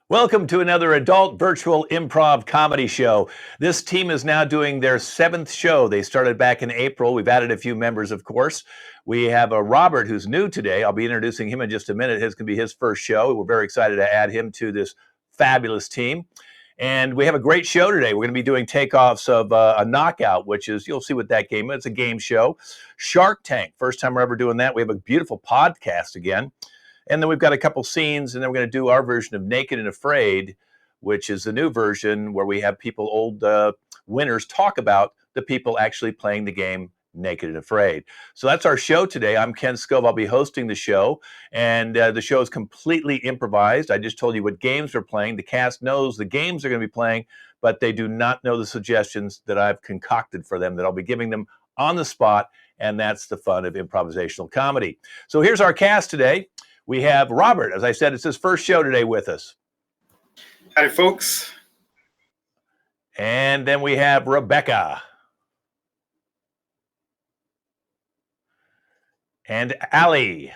Welcome to another adult virtual improv comedy show. This team is now doing their 7th show. They started back in April. We've added a few members, of course. We have a Robert who's new today. I'll be introducing him in just a minute. His can be his first show. We're very excited to add him to this fabulous team. And we have a great show today. We're going to be doing takeoffs of a knockout, which is, you'll see what that game is. It's a game show. Shark Tank, first time we're ever doing that. We have a beautiful podcast again. And then we've got a couple scenes, and then we're going to do our version of Naked and Afraid, which is the new version where we have people, old winners, talk about the people actually playing the game Naked and Afraid. So that's our show today. I'm Ken Scove. I'll be hosting the show, and the show is completely improvised. I just told you what games we're playing. The cast knows the games they're going to be playing, but they do not know the suggestions that I've concocted for them that I'll be giving them on the spot, and that's the fun of improvisational comedy. So here's our cast today. We have Robert. As I said, it's his first show today with us. Howdy, folks. And then we have Rebecca. And Allie.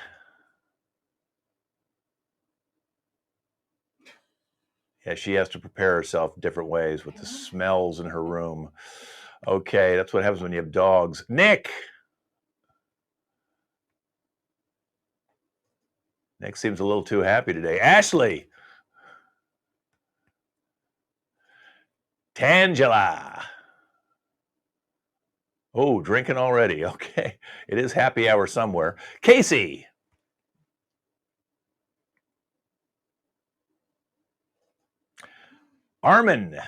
Yeah, she has to prepare herself different ways with the smells in her room. Okay, that's what happens when you have dogs. Nick. Nick seems a little too happy today. Ashley. Tangela. Oh, drinking already. Okay. It is happy hour somewhere. Casey. Armin.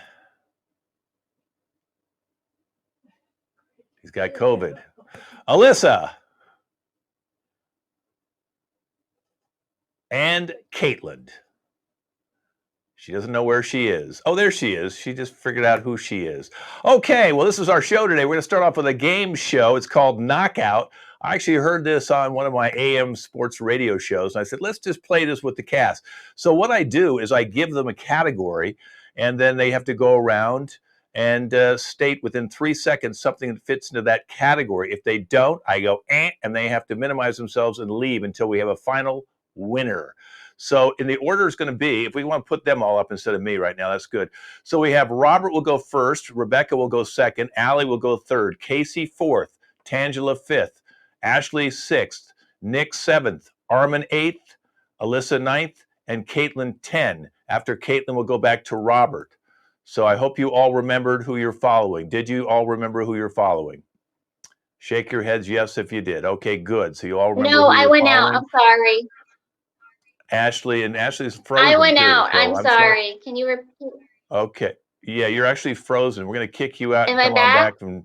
He's got COVID. Alissa. And Caitlin. She doesn't know where she is. Oh, there she is. She just figured out who she is. Okay, well, this is our show today. We're going to start off with a game show. It's called Knockout. I actually heard this on one of my AM sports radio shows, and I said, let's just play this with the cast. So what I do is I give them a category, and then they have to go around and state within 3 seconds something that fits into that category. If they don't, I go, and they have to minimize themselves and leave until we have a final winner. So in the order is going to be, if we want to put them all up instead of me right now, that's good. So we have Robert will go first, Rebecca will go second, Allie will go third, Casey fourth, Tangela fifth, Ashley sixth, Nick seventh, Armin eighth, Alissa ninth, and Caitlin 10. After Caitlin, we'll go back to Robert. So I hope you all remembered who you're following. Did you all remember who you're following? Shake your heads yes if you did. Okay, good. So you all remember No, who you're I went following? out. I'm sorry. Ashley, and Ashley's frozen. I went too, out. so I'm sorry. Can you repeat? Okay. Yeah, you're actually frozen. We're going to kick you out Am and I come on back? back from.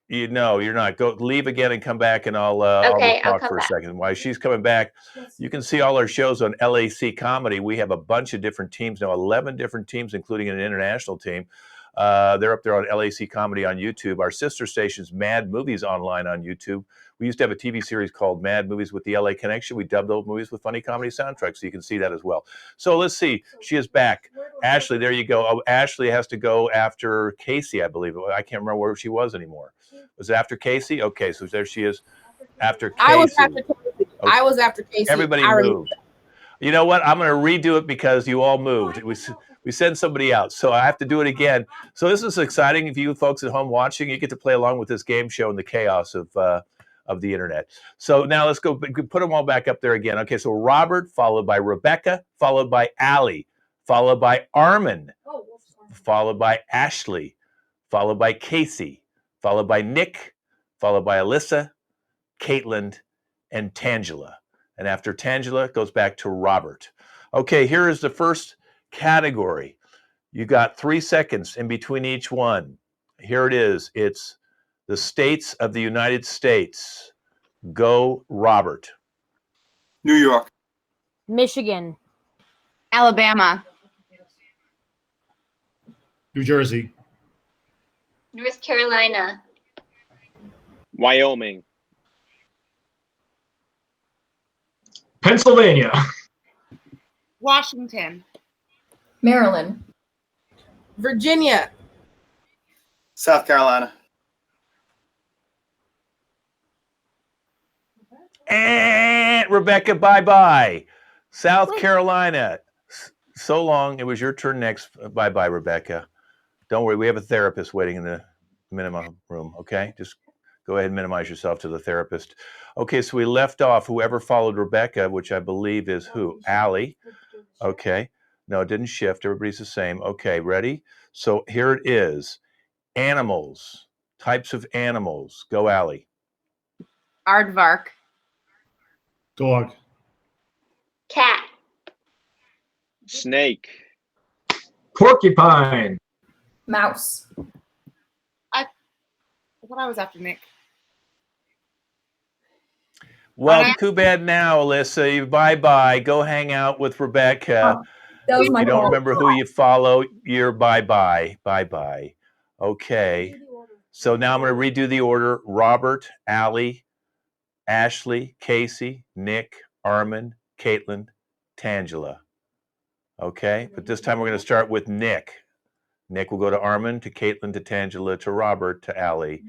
No, you're not. Go leave again and come back, and I'll Okay, just I'll talk come for a back. second. While she's coming back, you can see all our shows on LAC Comedy. We have a bunch of different teams now, 11 different teams, including an international team. They're up there on LAC Comedy on YouTube. Our sister station's Mad Movies online on YouTube. We used to have a TV series called Mad Movies with the LA Connection. We dubbed those movies with funny comedy soundtracks, so you can see that as well. So let's see. She is back. Ashley, there you go. Oh, Ashley has to go after Casey, I believe. I can't remember where she was anymore. Was it after Casey? Okay, so there she is after Casey. I was after Casey. Okay. I was after Casey. Everybody moved. You know what? I'm going to redo it because you all moved. We sent somebody out, so I have to do it again. So this is exciting. If you folks at home watching, you get to play along with this game show in the chaos of the internet. So now let's go put them all back up there again. Okay, so Robert, followed by Rebecca, followed by Allie, followed by Armin, followed by Ashley, followed by Casey, followed by Nick, followed by Alissa, Caitlin, and Tangela. And after Tangela, it goes back to Robert. Okay, here is the first category. You got 3 seconds in between each one. Here it is. It's the states of the United States. Go, Robert. New York. Michigan. Alabama. New Jersey. North Carolina. Wyoming. Pennsylvania. Washington. Maryland. Virginia. South Carolina. And Rebecca, bye-bye. South Carolina. So long. It was your turn next. Bye-bye, Rebecca. Don't worry. We have a therapist waiting in the minimum room, okay? Just go ahead and minimize yourself to the therapist. Okay, so we left off whoever followed Rebecca, which I believe is who? Allie. Okay. No, it didn't shift. Everybody's the same. Okay, ready? So here it is. Animals. Types of animals. Go, Allie. Aardvark. Dog. Cat. Snake. Porcupine. Mouse. I thought I was after Nick. Well, too bad now, Alyssa. Bye-bye. Go hang out with Rebecca. That was If my you don't fault. remember who you follow, you're bye-bye. Bye-bye. Okay. So now I'm going to redo the order. Robert, Allie, Ashley, Casey, Nick, Armin, Caitlin, Tangela. Okay? But this time we're going to start with Nick. Nick will go to Armin, to Caitlin, to Tangela, to Robert, to Allie,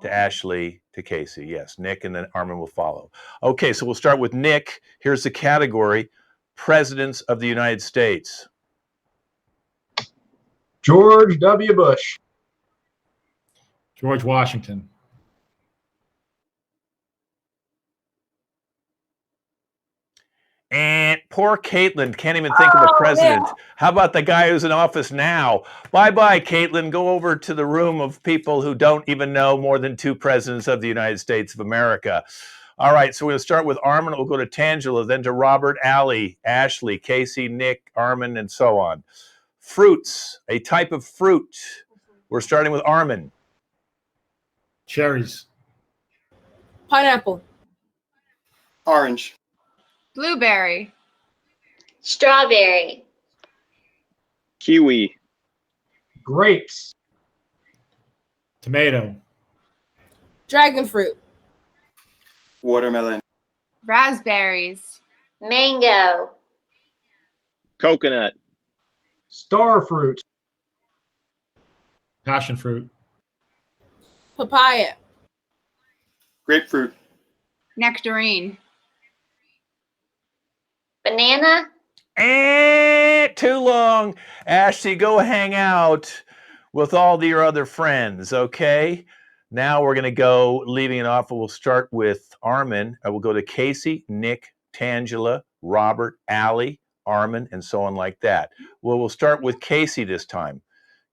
to Ashley, to Casey. Yes, Nick, and then Armin will follow. Okay, so we'll start with Nick. Here's the category. Presidents of the United States. George W. Bush. George Washington. And poor Caitlin can't even think of a president. Yeah. How about the guy who's in office now? Bye-bye, Caitlin. Go over to the room of people who don't even know more than 2 presidents of the United States of America. All right, so we're going to start with Armin. We'll go to Tangela, then to Robert, Allie, Ashley, Casey, Nick, Armin, and so on. Fruits, a type of fruit. We're starting with Armin. Cherries. Pineapple. Orange. Blueberry. Strawberry. Kiwi. Grapes. Tomato. Dragon fruit. Watermelon. Raspberries. Mango. Coconut. Star fruit. Passion fruit. Papaya. Grapefruit. Nectarine. Banana. Too long. Ashley, go hang out with all your other friends, okay? Now we're going to go, leaving it off, we'll start with Armin. We'll go to Casey, Nick, Tangela, Robert, Allie, Armin, and so on like that. Well, we'll start with Casey this time.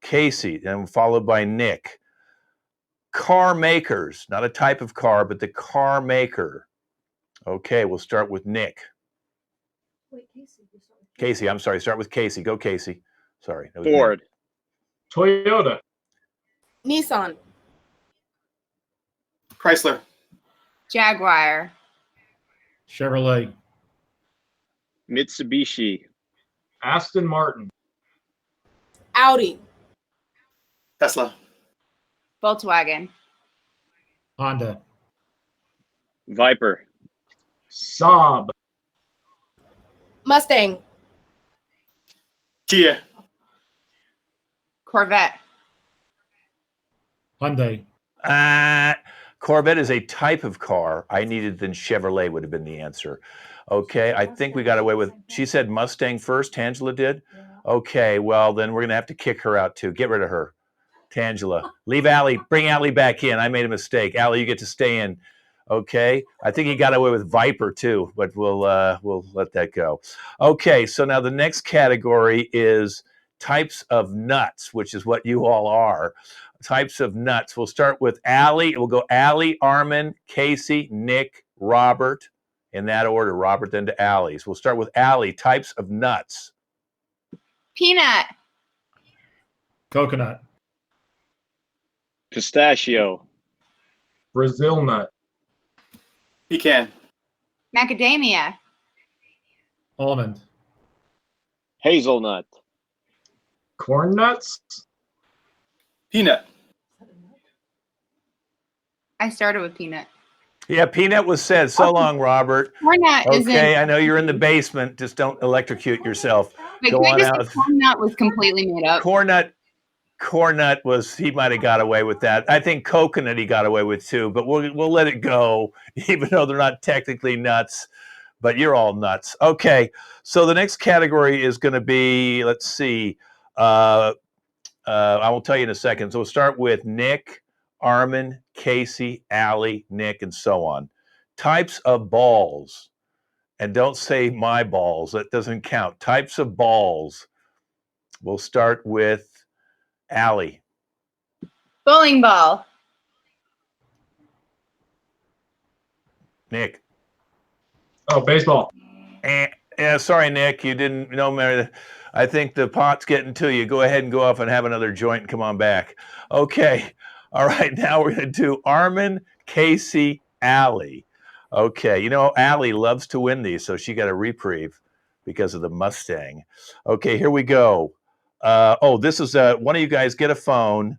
Casey, and followed by Nick. Car makers, not a type of car, but the car maker. Okay, we'll start with Nick. Casey, I'm sorry, start with Casey. Go, Casey. Sorry. that was me. Ford. Toyota. Nissan. Chrysler. Jaguar. Chevrolet. Mitsubishi. Aston Martin. Audi. Tesla. Volkswagen. Honda. Viper. Saab. Mustang. Kia. Corvette. Hyundai. Corvette is a type of car. I needed then Chevrolet would have been the answer. Okay, I think we got away with, she said Mustang first, Tangela did? Okay, well, then we're going to have to kick her out too. Get rid of her. Tangela. Leave Allie, bring Allie back in. I made a mistake. Allie, you get to stay in. Okay, I think he got away with Viper too, but we'll let that go. Okay, so now the next category is types of nuts, which is what you all are. Types of nuts. We'll start with Allie. We'll go Allie, Armin, Casey, Nick, Robert, in that order. Robert, then to Allie's. We'll start with Allie. Types of nuts. Peanut. Coconut. Pistachio. Brazil nut. Pecan. Macadamia. Almond. Hazelnut. Corn nuts. Peanut. I started with peanut. Yeah, peanut was said. So long, Robert. Corn nut isn't. Okay, I know you're in the basement. Just don't electrocute yourself. Wait, Go can I on just out. say corn nut was completely made up? Corn nut was, he might have got away with that. I think coconut he got away with too, but we'll let it go, even though they're not technically nuts. but you're all nuts. Okay, so the next category is going to be, let's see, I will tell you in a second. So we'll start with Nick, Armin, Casey, Allie, Nick, and so on. Types of balls. And don't say my balls. That doesn't count. Types of balls. We'll start with Allie. Bowling ball. Nick. Oh, baseball. Yeah, sorry, Nick. You didn't know. Mary. I think the pot's getting to you. Go ahead and go off and have another joint and come on back. Okay. All right. Now we're going to do Armin, Casey, Allie. Okay. You know, Allie loves to win these, so she got a reprieve because of the Mustang. Okay, here we go. This is one of you guys get a phone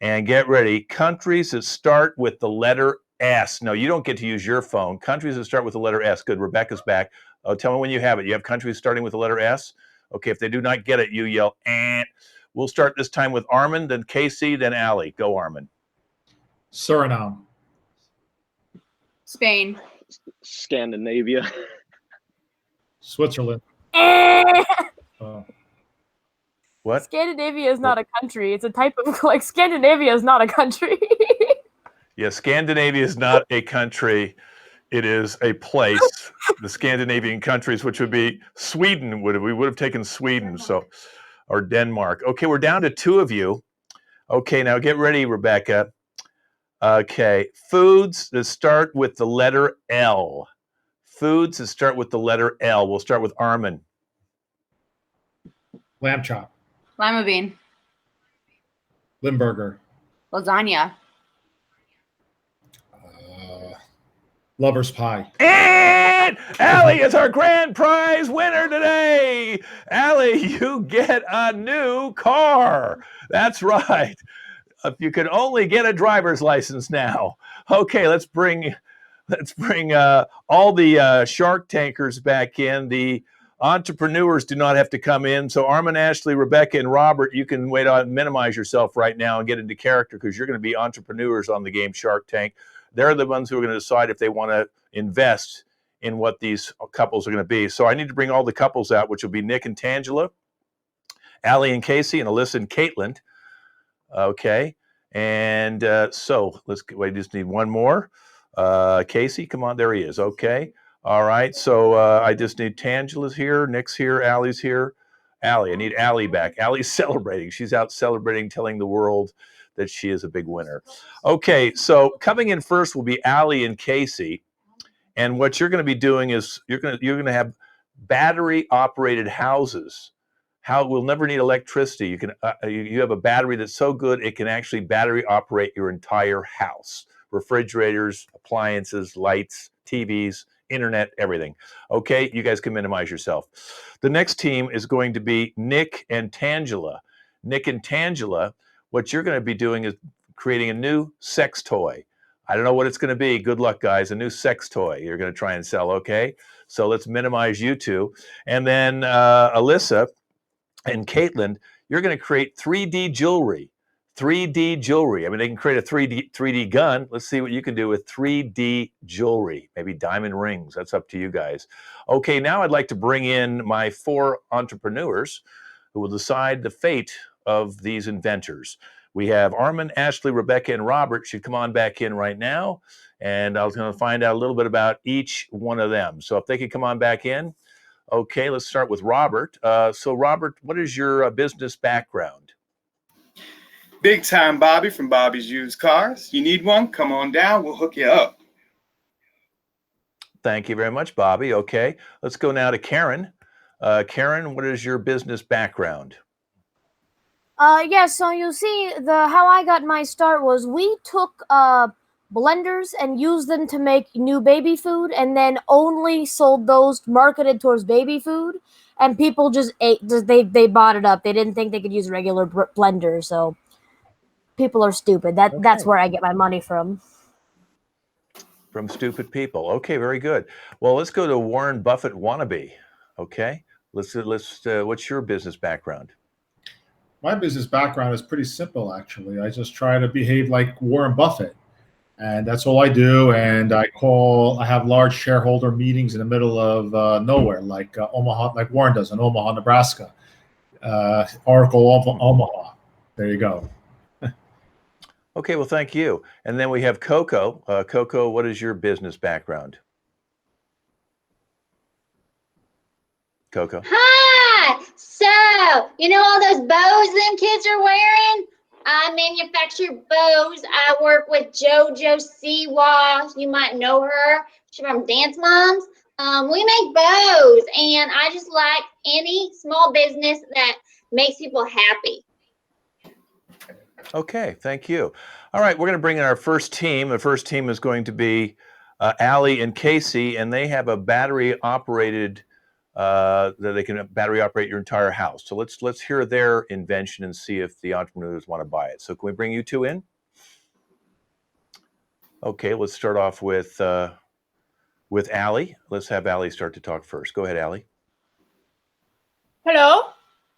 and get ready. Countries that start with the letter S. No, you don't get to use your phone. Countries that start with the letter S. Good. Rebecca's back. Oh, tell me when you have it. You have countries starting with the letter S? Okay, if they do not get it, you yell, and we'll start this time with Armin, then Casey, then Allie. Go, Armin. Suriname. Spain. Scandinavia. Switzerland. What? Scandinavia is not a country. It's a type of, like, Scandinavia is not a country. Yeah, Scandinavia is not a country. It is a place. The Scandinavian countries, which would be Sweden, we would have taken Sweden, or Denmark. Okay, we're down to two of you. Okay, now get ready, Rebecca. Okay, foods that start with the letter L. Foods that start with the letter L. We'll start with Armin. Lamb chop. Lima bean. Limburger. Lasagna. Lover's pie. And Allie is our grand prize winner today. Allie, you get a new car. That's right. If you could only get a driver's license now. Okay, let's bring all the Shark Tankers back in. The entrepreneurs do not have to come in. So Armin, Ashley, Rebecca, and Robert, you can wait on minimize yourself right now and get into character because you're going to be entrepreneurs on the game Shark Tank. They're the ones who are going to decide if they want to invest in what these couples are going to be. So I need to bring all the couples out, which will be Nick and Tangela, Allie and Casey, and Alissa and Caitlin. Okay. And so we just need one more. Casey, come on. There he is. Okay. All right. So I just need Tangela's here. Nick's here. Allie's here. Allie, I need Allie back. Allie's celebrating. She's out celebrating, telling the world that she is a big winner. Okay, so coming in first will be Allie and Casey. And what you're going to be doing is you're going to have battery operated houses. We'll never need electricity. You have a battery that's so good it can actually battery operate your entire house. Refrigerators, appliances, lights, TVs, internet, everything. Okay, you guys can minimize yourself. The next team is going to be Nick and Tangela. Nick and Tangela, what you're going to be doing is creating a new sex toy. I don't know what it's going to be. Good luck, guys. A new sex toy you're going to try and sell, okay? So let's minimize you two. And then Alissa and Caitlin, you're going to create 3D jewelry. 3D jewelry. I mean, they can create a 3D gun. Let's see what you can do with 3D jewelry. Maybe diamond rings. That's up to you guys. Okay, now I'd like to bring in my four entrepreneurs who will decide the fate of these inventors. We have Armin, Ashley, Rebecca, and Robert should come on back in right now. And I was going to find out a little bit about each one of them. So if they could come on back in. Okay, let's start with Robert. So Robert, what is your business background? Big time Bobby from Bobby's Used Cars. You need one? Come on down. We'll hook you up. Thank you very much, Bobby. Okay, let's go now to Karen. Karen, what is your business background? Yeah, so you see, how I got my start was we took blenders and used them to make new baby food and then only sold those marketed towards baby food, and people just they bought it up. They didn't think they could use a regular blender, so people are stupid. That's where I get my money from. From stupid people. Okay, very good. Well, let's go to Warren Buffett wannabe. Okay, let's what's your business background? My business background is pretty simple, actually. I just try to behave like Warren Buffett. And that's all I do. And I have large shareholder meetings in the middle of nowhere, like Omaha, like Warren does in Omaha, Nebraska. Oracle Omaha. There you go. Okay, well, thank you. And then we have Coco. Coco, what is your business background? Coco. Hi! So, you know all those bows them kids are wearing? I manufacture bows. I work with JoJo Siwa. You might know her. She's from Dance Moms. We make bows, and I just like any small business that makes people happy. Okay, thank you. All right, we're going to bring in our first team. The first team is going to be Allie and Casey, and they have a battery operated that they can battery operate your entire house. So let's hear their invention and see if the entrepreneurs want to buy it. So can we bring you two in? Okay, let's start off with Allie. Let's have Allie start to talk first. Go ahead, Allie. Hello.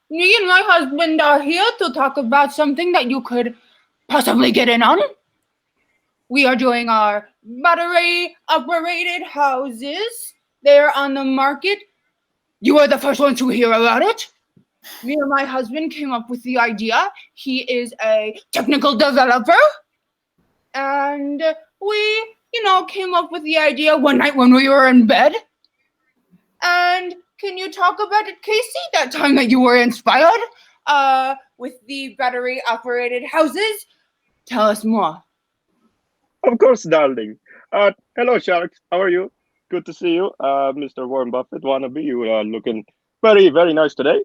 Me and my husband are here to talk about something that you could possibly get in on. We are doing our battery-operated houses. They're on the market. You are the first one to hear about it. Me and my husband came up with the idea. He is a technical developer. And we, came up with the idea one night when we were in bed. And can you talk about it, Casey, that time that you were inspired with the battery-operated houses? Tell us more. Of course, darling. Hello, Sharks. How are you? Good to see you. Mr. Warren Buffett wannabe. You are looking very, very nice today.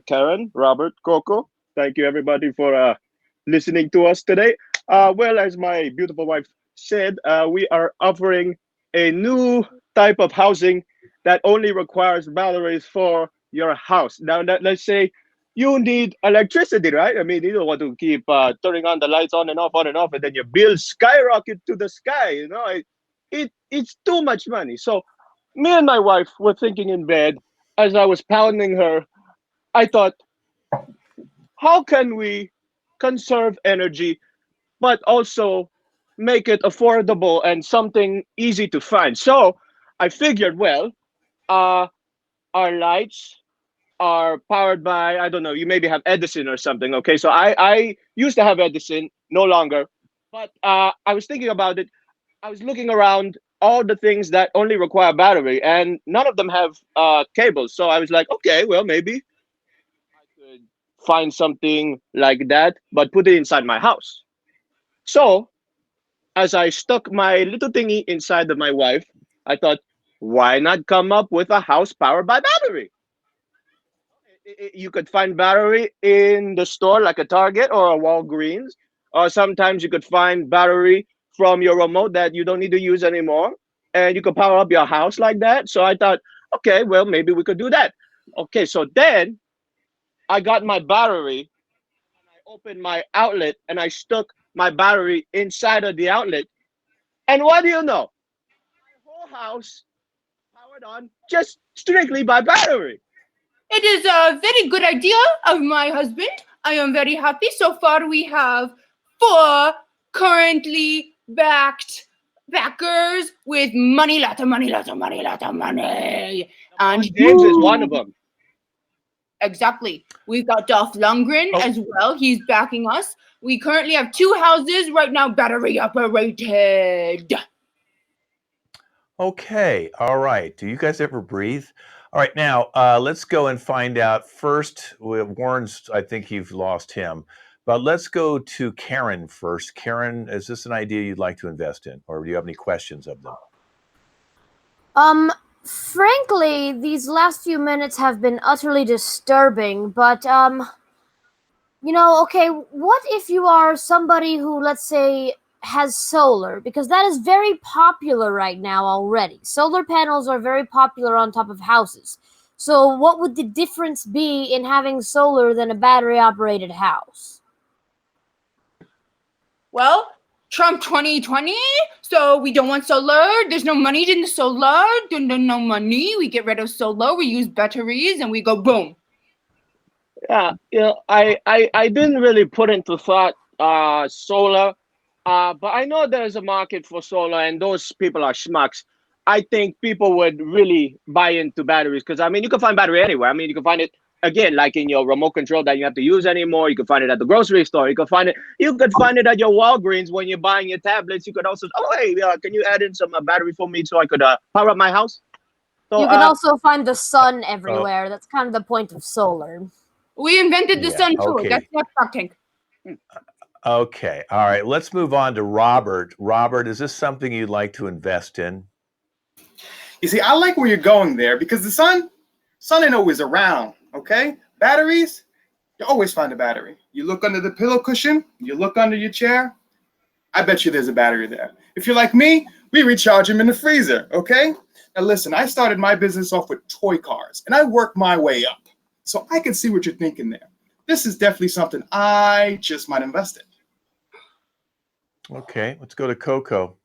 Karen, Robert, Coco, thank you, everybody, for listening to us today. Well, as my beautiful wife said, we are offering a new type of housing that only requires batteries for your house. Now, let's say you need electricity, right? I mean, you don't want to keep turning on the lights on and off, and then your bills skyrocket to the sky. It's too much money. So me and my wife were thinking in bed as I was pounding her. I thought, how can we conserve energy, but also make it affordable and something easy to find? So I figured, well, our lights are powered by, I don't know, you maybe have Edison or something. Okay, so I used to have Edison, no longer, but I was thinking about it. I was looking around all the things that only require battery, and none of them have cables. So I was like, okay, well, maybe I could find something like that, but put it inside my house. So as I stuck my little thingy inside of my wife, I thought, why not come up with a house powered by battery? You could find battery in the store, like a Target or a Walgreens, or sometimes you could find battery from your remote that you don't need to use anymore, and you could power up your house like that. So I thought, okay, well, maybe we could do that. Okay, so then I got my battery, and I opened my outlet, and I stuck my battery inside of the outlet. And what do you know? My whole house powered on just strictly by battery. It is a very good idea of my husband. I am very happy. So far, we have 4 currently backers with money, lots of money. And James is one of them. Exactly. We've got Dolph Lundgren as well. He's backing us. We currently have 2 houses right now, battery operated. Okay, all right. Do you guys ever breathe? All right, now let's go and find out first. Warren's, I think you've lost him, but let's go to Karen first. Karen, is this an idea you'd like to invest in, or do you have any questions of them? Frankly, these last few minutes have been utterly disturbing, but, okay, what if you are somebody who, let's say, has solar? Because that is very popular right now already. Solar panels are very popular on top of houses. So what would the difference be in having solar than a battery-operated house? Well, Trump 2020, so we don't want solar. There's no money in the solar. No money. We get rid of solar. We use batteries, and we go boom. Yeah, I didn't really put into thought solar But I know there's a market for solar, and those people are schmucks. I think people would really buy into batteries because, I mean, you can find battery anywhere. I mean, you can find it, again, like in your remote control that you have to use anymore. You can find it at the grocery store. You can find it at your Walgreens when you're buying your tablets. You could also, oh, hey, can you add in some battery for me so I could power up my house? So, You can also find the sun everywhere. That's kind of the point of solar. We invented the Yeah, sun too. okay. That's not shocking. Okay. All right. Let's move on to Robert. Robert, is this something you'd like to invest in? You see, I like where you're going there because the sun ain't always around, okay? Batteries, you always find a battery. You look under the pillow cushion, you look under your chair, I bet you there's a battery there. If you're like me, we recharge them in the freezer, okay? Now listen, I started my business off with toy cars, and I worked my way up. So I can see what you're thinking there. This is definitely something I just might invest in. Okay. Let's go to Coco.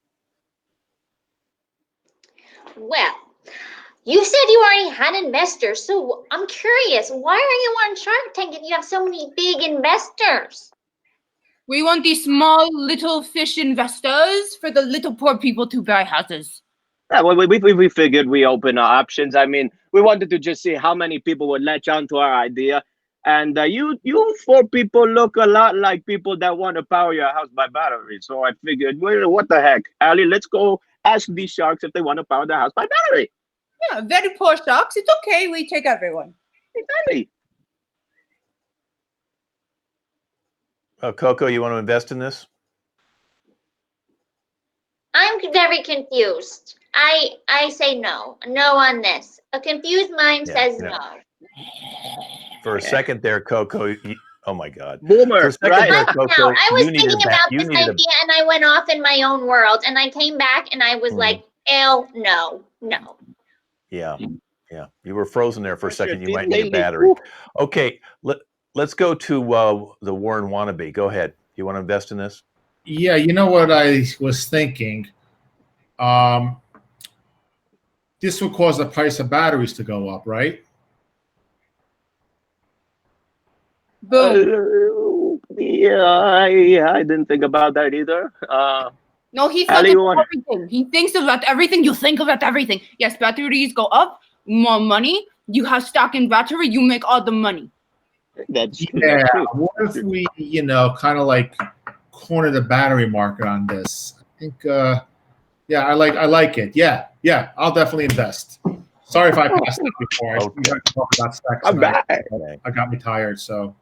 Well, you said you already had investors, so I'm curious, why are you on Shark Tank if you have so many big investors? We want these small little fish investors for the little poor people to buy houses. Yeah, well, we figured we open our options. I mean, we wanted to just see how many people would latch on to our idea. And you four people look a lot like people that want to power your house by battery. So I figured, well, what the heck? Ali, let's go ask these sharks if they want to power their house by battery. Yeah, very poor sharks. It's okay. We take everyone. Exactly. Coco, you want to invest in this? I'm very confused. I say no. No on this. A confused mind says no. For a second there, Coco, oh my God. Boomer, For a second right? there, Coco, I was thinking about this idea and I went off in my own world and I came back and I was like, no. Yeah. You were frozen there for a second. You might need a battery. Okay, let's go to the Warren wannabe. Go ahead. You want to invest in this? Yeah, you know what I was thinking? This would cause the price of batteries to go up, right? Boom. Yeah, I didn't think about that either. No, he thinks about everything. He thinks about everything. You think about everything. Yes, batteries go up, more money. You have stock in battery, you make all the money. That's true. Yeah. What if we, kind of like corner the battery market on this? I think, I like it. Yeah, I'll definitely invest. Sorry if I passed it before. Okay. We got to talk about sex. I'm back. I got me tired, so.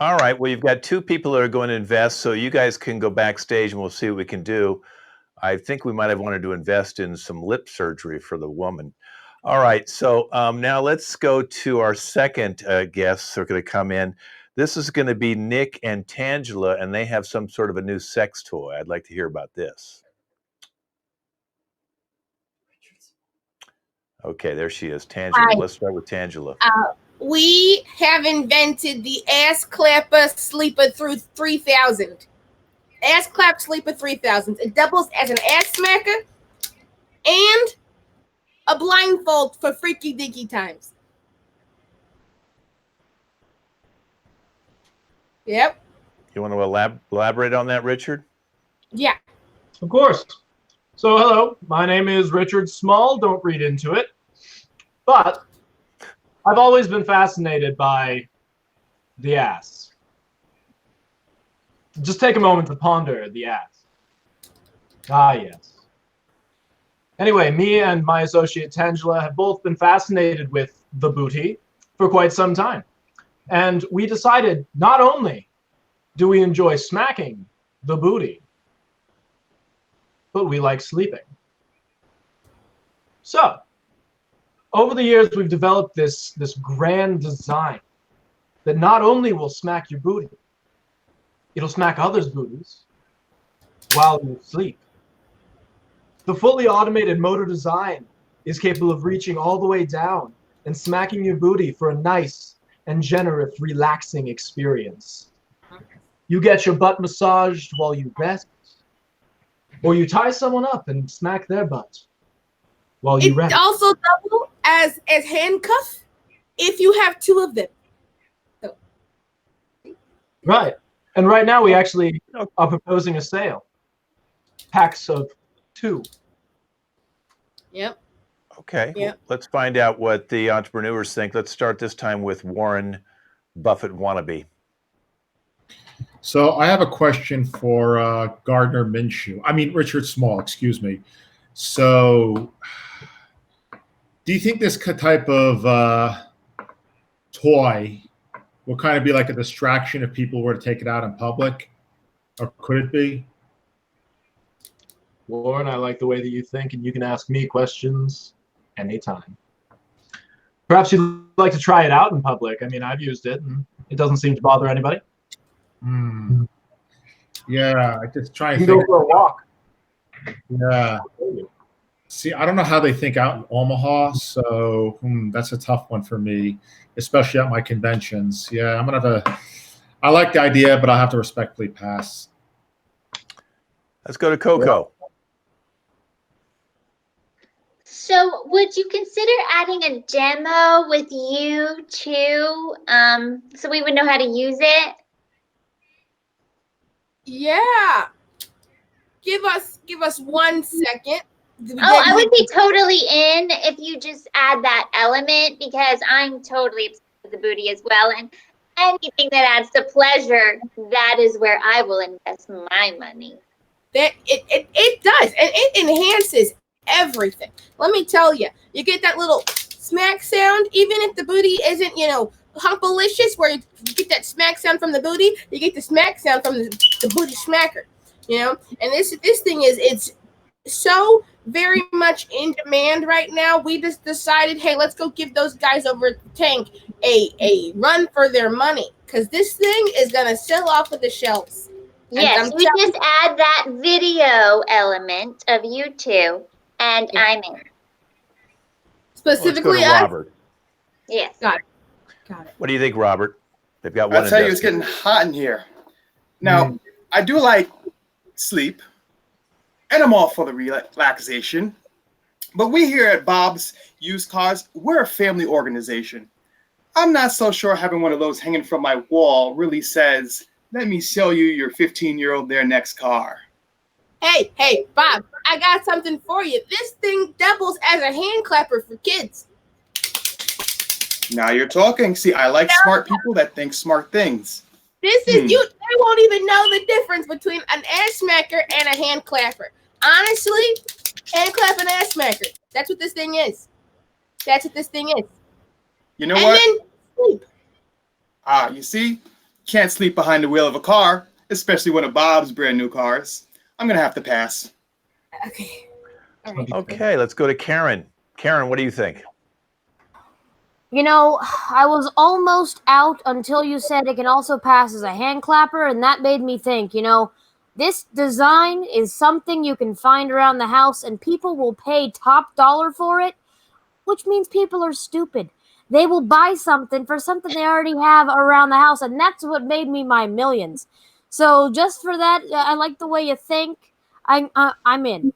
All right. Well, you've got two people that are going to invest, so you guys can go backstage and we'll see what we can do. I think we might have wanted to invest in some lip surgery for the woman. All right. So now let's go to our second guests who are going to come in. This is going to be Nick and Tangela, and they have some sort of a new sex toy. I'd like to hear about this. Okay, there she is, Tangela. Hi. Let's start with Tangela. We have invented the Ass Clapper Sleeper through 3000. Ass Clap Sleeper 3000. It doubles as an ass smacker and a blindfold for freaky deaky times. Yep. You want to elaborate on that, Richard? Yeah. Of course. So, hello, my name is Richard Small. Don't read into it. But I've always been fascinated by the ass. Just take a moment to ponder the ass. Ah, yes. Anyway, me and my associate Tangela have both been fascinated with the booty for quite some time. And we decided not only do we enjoy smacking the booty, but we like sleeping. So, over the years, we've developed this grand design that not only will smack your booty, it'll smack others' booties while you sleep. The fully automated motor design is capable of reaching all the way down and smacking your booty for a nice and generous, relaxing experience. You get your butt massaged while you rest, or you tie someone up and smack their butt while you rest. It also double as handcuff if you have two of them. So. Right. And right now we actually are proposing a sale. Packs of 2. Yep. Okay. Yeah. Well, let's find out what the entrepreneurs think. Let's start this time with Warren Buffett wannabe. So I have a question for Gardner Minshew. I mean, Richard Small, excuse me. So do you think this type of toy will kind of be like a distraction if people were to take it out in public? Or could it be? Warren, I like the way that you think, and you can ask me questions anytime. Perhaps you'd like to try it out in public. I mean, I've used it, and it doesn't seem to bother anybody. Yeah, I just try You and can go think. for a walk. Yeah. See, I don't know how they think out in Omaha, so that's a tough one for me, especially at my conventions. Yeah, I'm gonna have to. I like the idea, but I'll have to respectfully pass. Let's go to Coco. So would you consider adding a demo with you too, so we would know how to use it? Yeah. Give us 1 second. Oh, I would be totally in if you just add that element, because I'm totally obsessed with the booty as well. And anything that adds to pleasure, that is where I will invest my money. That it does, and it enhances everything. Let me tell you, you get that little smack sound, even if the booty isn't, humpalicious, where you get that smack sound from the booty, you get the smack sound from the booty smacker, And this thing it's so very much in demand right now. We just decided, hey, let's go give those guys over at the tank a run for their money, because this thing is gonna sell off of the shelves. Yes, we just add that video element of you two, and I'm in. Specifically, let's go to Robert. Yes. Got it. What do you think, Robert? They've got one. I'll tell you, it's getting hot in here. Now, I do like sleep, and I'm all for the relaxation. But we here at Bob's Used Cars, we're a family organization. I'm not so sure having one of those hanging from my wall really says, let me sell you your 15-year-old their next car. Hey, Bob, I got something for you. This thing doubles as a hand clapper for kids. Now you're talking. See, I like smart people that think smart things. This is you. They won't even know the difference between an ass smacker and a hand clapper. Honestly, hand clap and ass smacker. That's what this thing is. You know and what? Then sleep. You see, can't sleep behind the wheel of a car, especially one of Bob's brand new cars. I'm gonna have to pass. Okay. All right. Okay, let's go to Karen. Karen, what do you think? I was almost out until you said it can also pass as a hand clapper, and that made me think, this design is something you can find around the house, and people will pay top dollar for it, which means people are stupid. They will buy something for something they already have around the house, and that's what made me my millions. So just for that, I like the way you think. I'm in.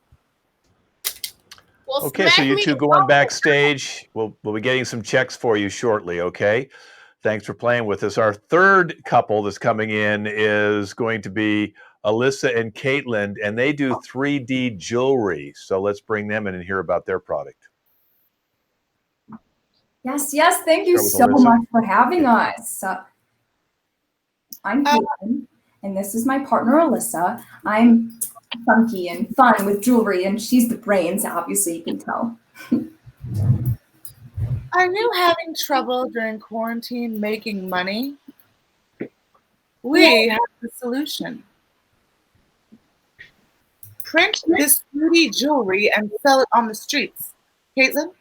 Well, Okay, so you two go on backstage. We'll be getting some checks for you shortly, okay? Thanks for playing with us. Our third couple that's coming in is going to be Alissa and Caitlin, and they do 3D jewelry. So let's bring them in and hear about their product. Yes, thank you so Alyssa. much for having us. I'm Caitlin, and this is my partner, Alissa. I'm funky and fun with jewelry, and she's the brains, obviously, you can tell. Are you having trouble during quarantine making money? We have the solution. Print this 3D jewelry and sell it on the streets. Caitlin?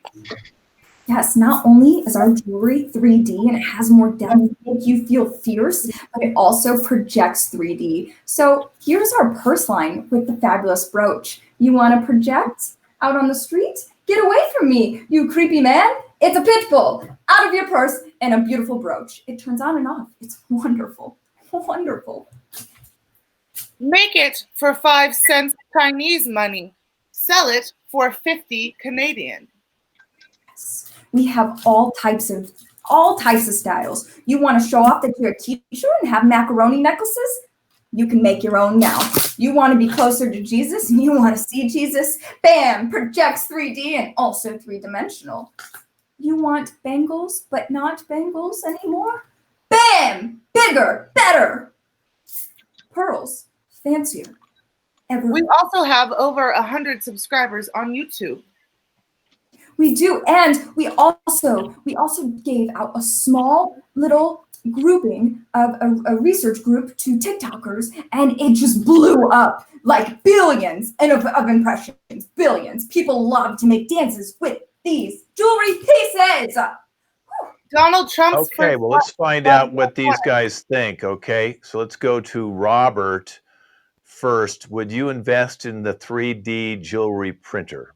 Yes, not only is our jewelry 3D and it has more depth to make you feel fierce, but it also projects 3D. So here's our purse line with the fabulous brooch. You want to project out on the street? Get away from me, you creepy man. It's a pit bull out of your purse and a beautiful brooch. It turns on and off. It's wonderful. Wonderful. Make it for 5 cents Chinese money. Sell it for 50 Canadian. We have all types of styles. You want to show off that you're a t-shirt and have macaroni necklaces? You can make your own now. You want to be closer to Jesus and you want to see Jesus? Bam! Projects 3D and also three-dimensional. You want bangles, but not bangles anymore? Bam! Bigger, better. Pearls, fancier. We also have over 100 subscribers on YouTube. We do, and we also gave out a small little grouping of a research group to TikTokers, and it just blew up like billions of impressions, billions. People love to make dances with these jewelry pieces. Donald Trump's Okay, well, let's find out what these guys think, okay? So let's go to Robert first. Would you invest in the 3D jewelry printer?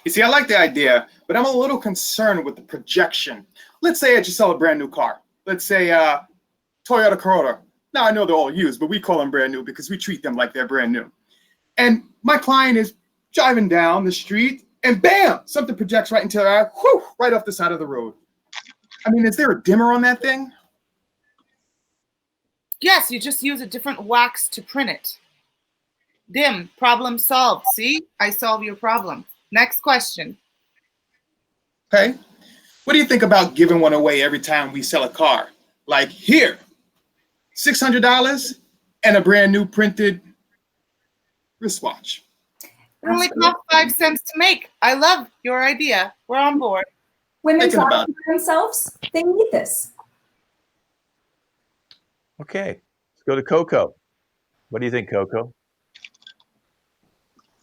You see, I like the idea, but I'm a little concerned with the projection. Let's say I just sell a brand new car. Let's say Toyota Corolla. Now, I know they're all used, but we call them brand new because we treat them like they're brand new. And my client is driving down the street, and bam, something projects right into their eye, whew, right off the side of the road. I mean, is there a dimmer on that thing? Yes, you just use a different wax to print it. Dim, problem solved. See, I solve your problem. Next question. Okay. What do you think about giving one away every time we sell a car? Like here, $600 and a brand new printed wristwatch. It only costs 5 cents to make. I love your idea. We're on board. Women talking for themselves, they need this. Okay, let's go to Coco. What do you think, Coco?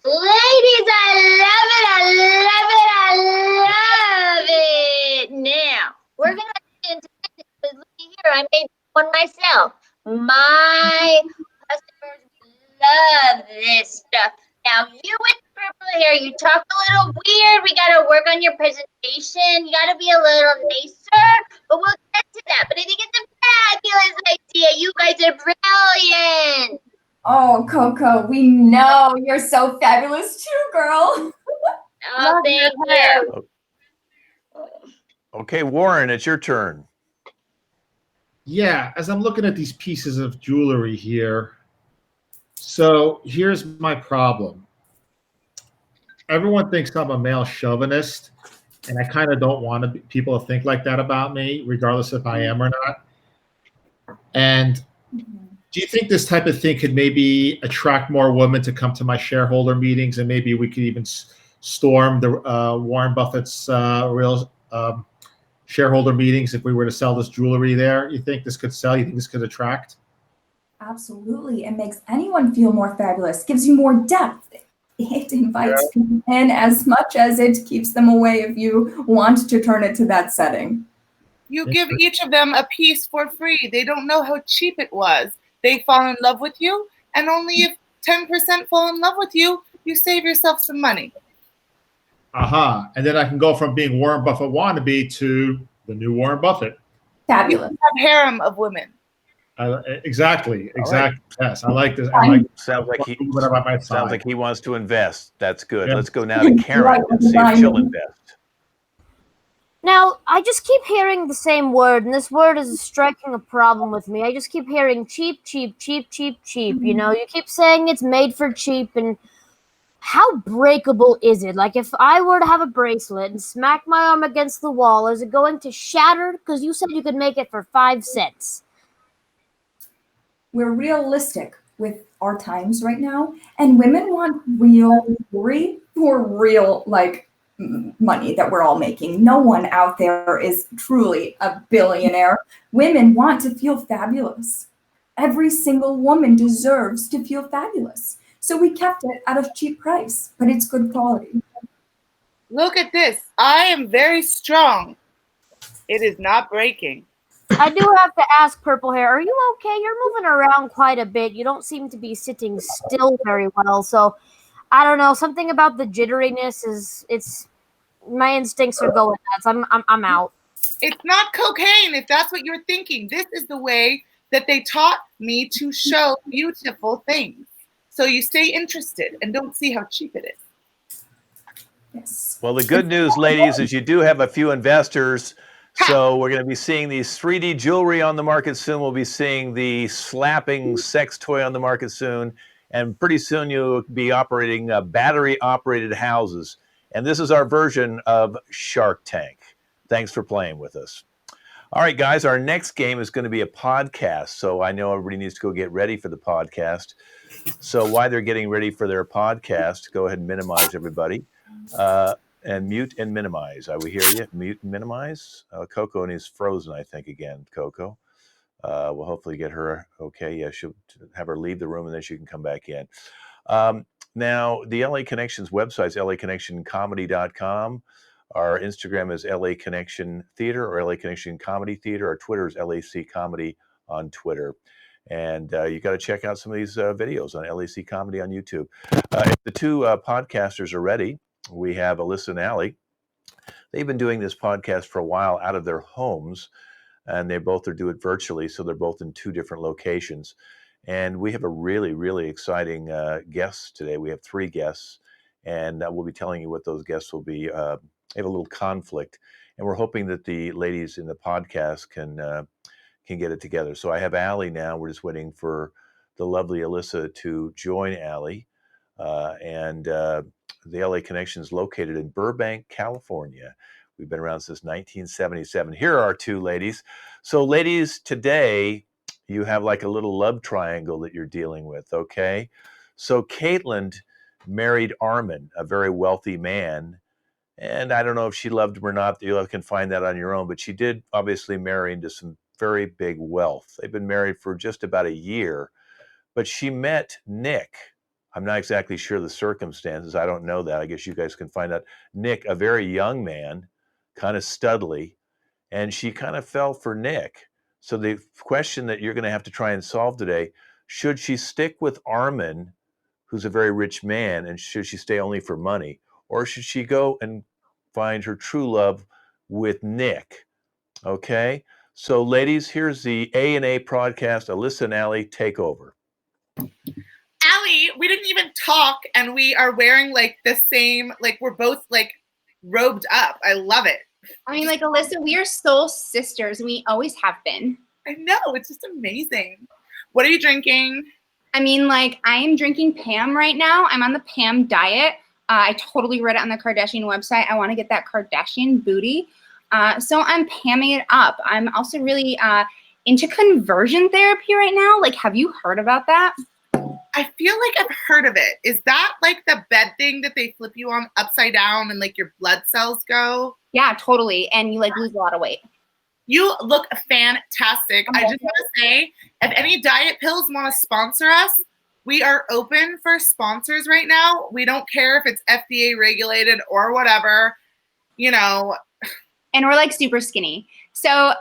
Ladies, I love it. Now, we're going to get into this. But look here, I made one myself. My customers love this stuff. Now, you with purple hair, you talk a little weird. We got to work on your presentation. You got to be a little nicer, but we'll get to that. But I think it's a fabulous idea. You guys are brilliant. Oh, Coco, we know you're so fabulous too, girl. Oh, thank you. Okay, Warren, it's your turn. Yeah, as I'm looking at these pieces of jewelry here, so here's my problem. Everyone thinks I'm a male chauvinist, and I kind of don't want people to think like that about me, regardless if I am or not. And do you think this type of thing could maybe attract more women to come to my shareholder meetings, and maybe we could even storm the Warren Buffett's real shareholder meetings if we were to sell this jewelry there? You think this could sell? You think this could attract? Absolutely. It makes anyone feel more fabulous, gives you more depth. It invites people in as much as it keeps them away if you want to turn it to that setting. You give each of them a piece for free. They don't know how cheap it was. They fall in love with you, and only if 10% fall in love with you, you save yourself some money. Aha. And then I can go from being Warren Buffett wannabe to the new Warren Buffett. Fabulous. You have harem of women. Exactly. Right. Yes, I like this. I like sounds like he sounds like he wants to invest. That's good. Yeah. Let's go now to Karen and see if she'll invest. Now, I just keep hearing the same word, and this word is striking a problem with me. I just keep hearing cheap, cheap, cheap, cheap, cheap. You know, you keep saying it's made for cheap, and how breakable is it? Like, if I were to have a bracelet and smack my arm against the wall, is it going to shatter? Because you said you could make it for 5 cents. We're realistic with our times right now, and women want real jewelry for real, like, money that we're all making. No one out there is truly a billionaire. Women want to feel fabulous. Every single woman deserves to feel fabulous. So we kept it at a cheap price, but it's good quality. Look at this. I am very strong. It is not breaking. I do have to ask, Purple Hair, are you okay? You're moving around quite a bit. You don't seem to be sitting still very well. So, I don't know. Something about the jitteriness it's my instincts are going nuts. I'm out. It's not cocaine, if that's what you're thinking. This is the way that they taught me to show beautiful things. So you stay interested and don't see how cheap it is. Yes. Well, the good news, ladies, is you do have a few investors. So we're going to be seeing these 3D jewelry on the market soon. We'll be seeing the slapping sex toy on the market soon. And pretty soon you'll be operating battery-operated houses. And this is our version of Shark Tank. Thanks for playing with us. All right, guys, our next game is going to be a podcast. So I know everybody needs to go get ready for the podcast. So while they're getting ready for their podcast, go ahead and minimize everybody. And mute and minimize. We hear you. Mute and minimize. Coco is frozen, I think, again. Coco. We'll hopefully get her okay. Yeah, she'll have her leave the room and then she can come back in. Now, the LA Connections website is laconnectioncomedy.com. Our Instagram is LA Connection Theater or LA Connection Comedy Theater. Our Twitter is LAC Comedy on Twitter. And you got to check out some of these videos on LAC Comedy on YouTube. The two podcasters are ready. We have Alissa and Allie. They've been doing this podcast for a while out of their homes, and they both do it virtually, so they're both in two different locations. And we have a really, really exciting guest today. We have 3 guests, and we'll be telling you what those guests will be. They have a little conflict, and we're hoping that the ladies in the podcast can get it together. So I have Allie now. We're just waiting for the lovely Alissa to join Allie. The LA Connection is located in Burbank, California. We've been around since 1977. Here are our 2 ladies. So ladies, today you have like a little love triangle that you're dealing with, okay? So Caitlin married Armin, a very wealthy man. And I don't know if she loved him or not. You can find that on your own. But she did obviously marry into some very big wealth. They've been married for just about a year. But she met Nick. I'm not exactly sure the circumstances. I don't know that. I guess you guys can find out. Nick, a very young man, kind of studly, and she kind of fell for Nick. So the question that you're going to have to try and solve today, should she stick with Armin, who's a very rich man, and should she stay only for money? Or should she go and find her true love with Nick? Okay? So ladies, here's the A&A podcast. Alissa and Allie, take over. Allie, we didn't even talk, and we are wearing like the same, like we're both like robed up. I love it. I mean, like, Alissa, we are soul sisters. We always have been. I know. It's just amazing. What are you drinking? I mean, like, I am drinking Pam right now. I'm on the Pam diet. I totally read it on the Kardashian website. I want to get that Kardashian booty. So I'm Pamming it up. I'm also really into conversion therapy right now. Like, have you heard about that? I feel like I've heard of it. Is that like the bed thing that they flip you on upside down and like your blood cells go? Yeah, totally. And you like lose a lot of weight. You look fantastic. I just want to say, if any diet pills want to sponsor us, we are open for sponsors right now. We don't care if it's FDA regulated or whatever, you know. And we're like super skinny. So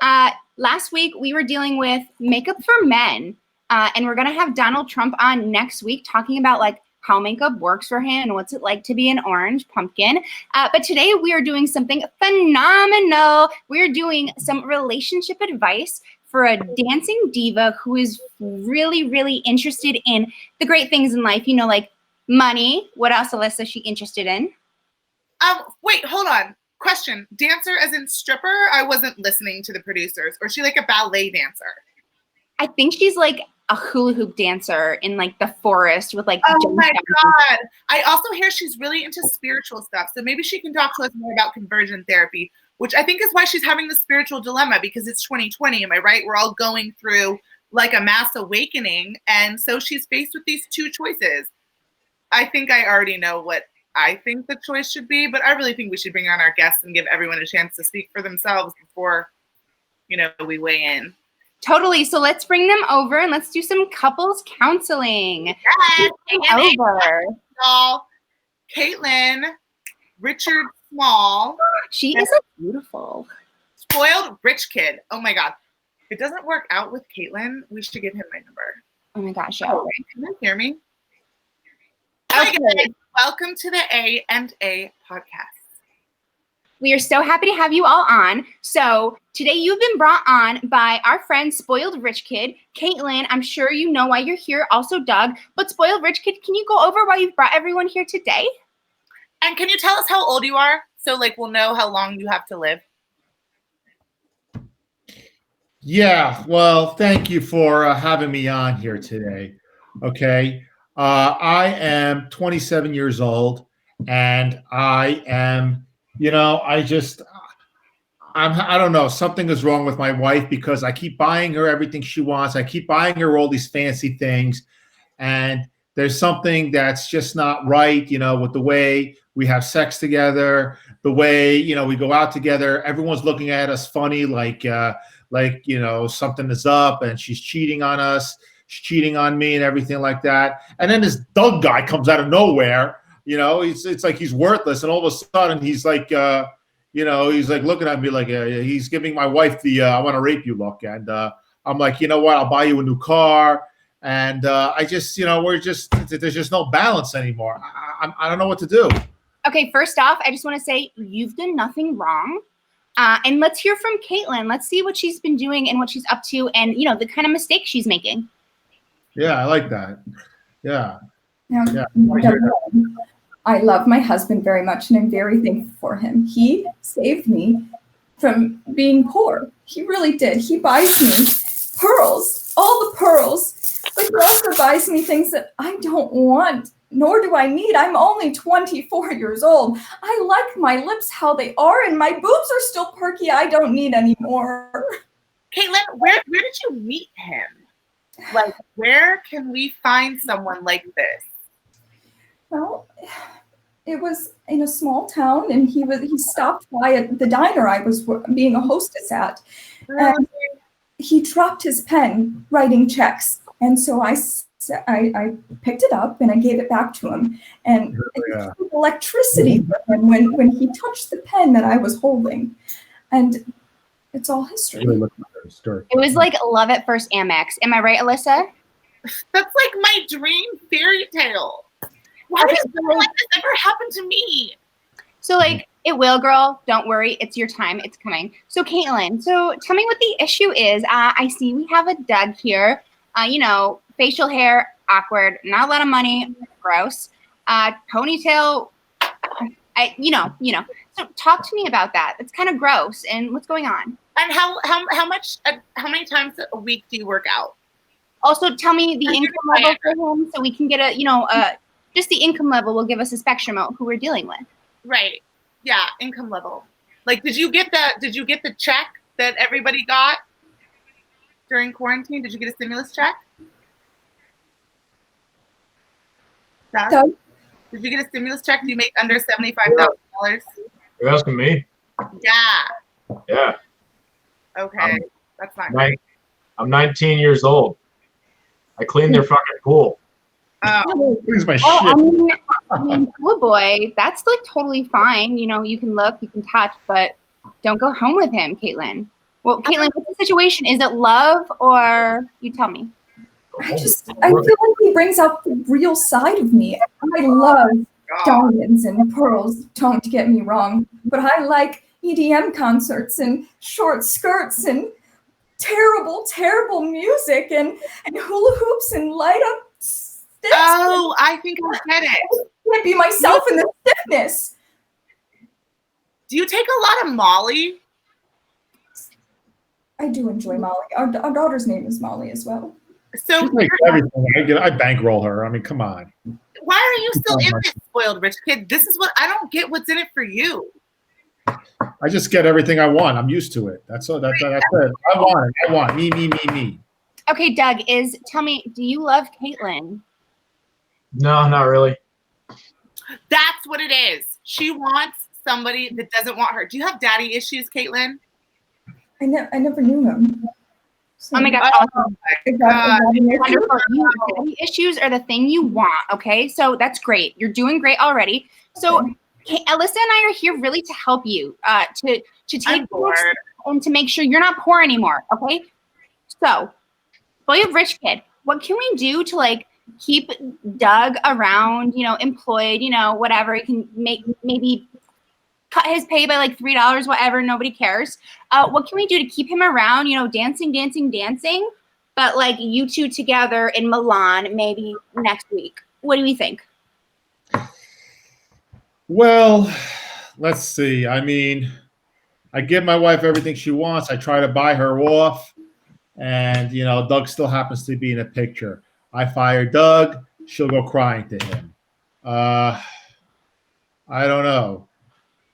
last week we were dealing with makeup for men. And we're going to have Donald Trump on next week talking about like how makeup works for him and what's it like to be an orange pumpkin. But today we are doing something phenomenal. We're doing some relationship advice for a dancing diva who is really, really interested in the great things in life. You know, like money. What else, Alissa, is she interested in? Wait, hold on. Question. Dancer as in stripper? I wasn't listening to the producers. Or is she like a ballet dancer? I think she's like a hula hoop dancer in like the forest with like. Oh my God. I also hear she's really into spiritual stuff. So maybe she can talk to us more about conversion therapy, which I think is why she's having the spiritual dilemma, because it's 2020. Am I right? We're all going through like a mass awakening. And so she's faced with these 2 choices. I think I already know what I think the choice should be, but I really think we should bring on our guests and give everyone a chance to speak for themselves before, you know, we weigh in. Totally. So let's bring them over and let's do some couples counseling. Yes. Over. Caitlin, Richard Small. She is a beautiful. Spoiled rich kid. Oh my God. If it doesn't work out with Caitlin, we should give him my number. Oh my gosh. Yeah. Oh, can you hear me? Okay. Hi guys. Welcome to the A&A podcast. We are so happy to have you all on. So today you've been brought on by our friend Spoiled Rich Kid, Caitlin. I'm sure you know why you're here. Also Doug. But Spoiled Rich Kid, can you go over why you've brought everyone here today? And can you tell us how old you are? So like we'll know how long you have to live. Yeah, well, thank you for having me on here today. Okay. I am 27 years old, and I am, I don't know, something is wrong with my wife because I keep buying her everything she wants. I keep buying her all these fancy things. And there's something that's just not right, with the way we have sex together, the way, we go out together. Everyone's looking at us funny, something is up and she's cheating on us. She's cheating on me and everything like that. And then this Doug guy comes out of nowhere. It's like he's worthless. And all of a sudden he's like, he's like looking at me like he's giving my wife the I want to rape you look. And I'm like, you know what? I'll buy you a new car. And I just, there's just no balance anymore. I don't know what to do. Okay, first off, I just want to say you've done nothing wrong. And let's hear from Caitlin. Let's see what she's been doing and what she's up to and, the kind of mistakes she's making. Yeah, I like that. Yeah. Now, Yeah. I love my husband very much, and I'm very thankful for him. He saved me from being poor. He really did. He buys me pearls, all the pearls, but he also buys me things that I don't want, nor do I need. I'm only 24 years old. I like my lips how they are, and my boobs are still perky. I don't need any more. Caitlin, where did you meet him? Like, where can we find someone like this? Well, it was in a small town, and he stopped by at the diner I was being a hostess at, and he dropped his pen writing checks, and so I picked it up and I gave it back to him, and it was electricity for him when he touched the pen that I was holding, and it's all history. It was like love at first Amex. Am I right, Alissa? That's like my dream fairy tale. Why does something like this ever happen to me? So it will, girl. Don't worry. It's your time. It's coming. So Caitlin, tell me what the issue is. I see we have a Doug here. Facial hair, awkward, not a lot of money, gross. Ponytail, So talk to me about that. It's kind of gross. And what's going on? And how many times a week do you work out? Also, tell me the income level for him so we can get just the income level will give us a spectrum of who we're dealing with. Right. Yeah, income level. Like, did you get the check that everybody got during quarantine? Did you get a stimulus check? Doug? Did you get a stimulus check? Do you make under $75,000? You're asking me? Yeah. Yeah. Okay. That's not great. I'm 19 years old. I clean their fucking pool. Oh. Where's my shit? I mean, cool boy, that's like totally fine. You can look, you can touch, but don't go home with him, Caitlin. Well, Caitlin, what's the situation? Is it love or you tell me? I feel like he brings out the real side of me. I love diamonds and pearls, don't get me wrong, but I like EDM concerts and short skirts and terrible, terrible music and hula hoops and light up sticks. Oh, I think I get it. I can't be myself in the stiffness. Do you take a lot of Molly? I do enjoy Molly. Our daughter's name is Molly as well. So everything. I bankroll her. I mean, come on. Why are you still in this spoiled rich kid? This is what I don't get. What's in it for you? I just get everything I want. I'm used to it. That's all. That's it. I want it. I want me. Okay, Doug, tell me, do you love Caitlin? No, not really. That's what it is. She wants somebody that doesn't want her. Do you have daddy issues, Caitlin? I never knew him. Oh my God. Awesome. Wonderful. Daddy issues are the thing you want, okay? So that's great. You're doing great already. So Alissa and I are here really to help you, to take and to make sure you're not poor anymore, okay? So, boy of rich kid, what can we do to keep Doug around, employed, whatever? He can maybe cut his pay by $3, whatever, nobody cares. What can we do to keep him around, dancing, but you two together in Milan maybe next week? What do we think? Well, let's see. I mean, I give my wife everything she wants. I try to buy her off. and Doug still happens to be in the picture. I fire Doug, she'll go crying to him. I don't know.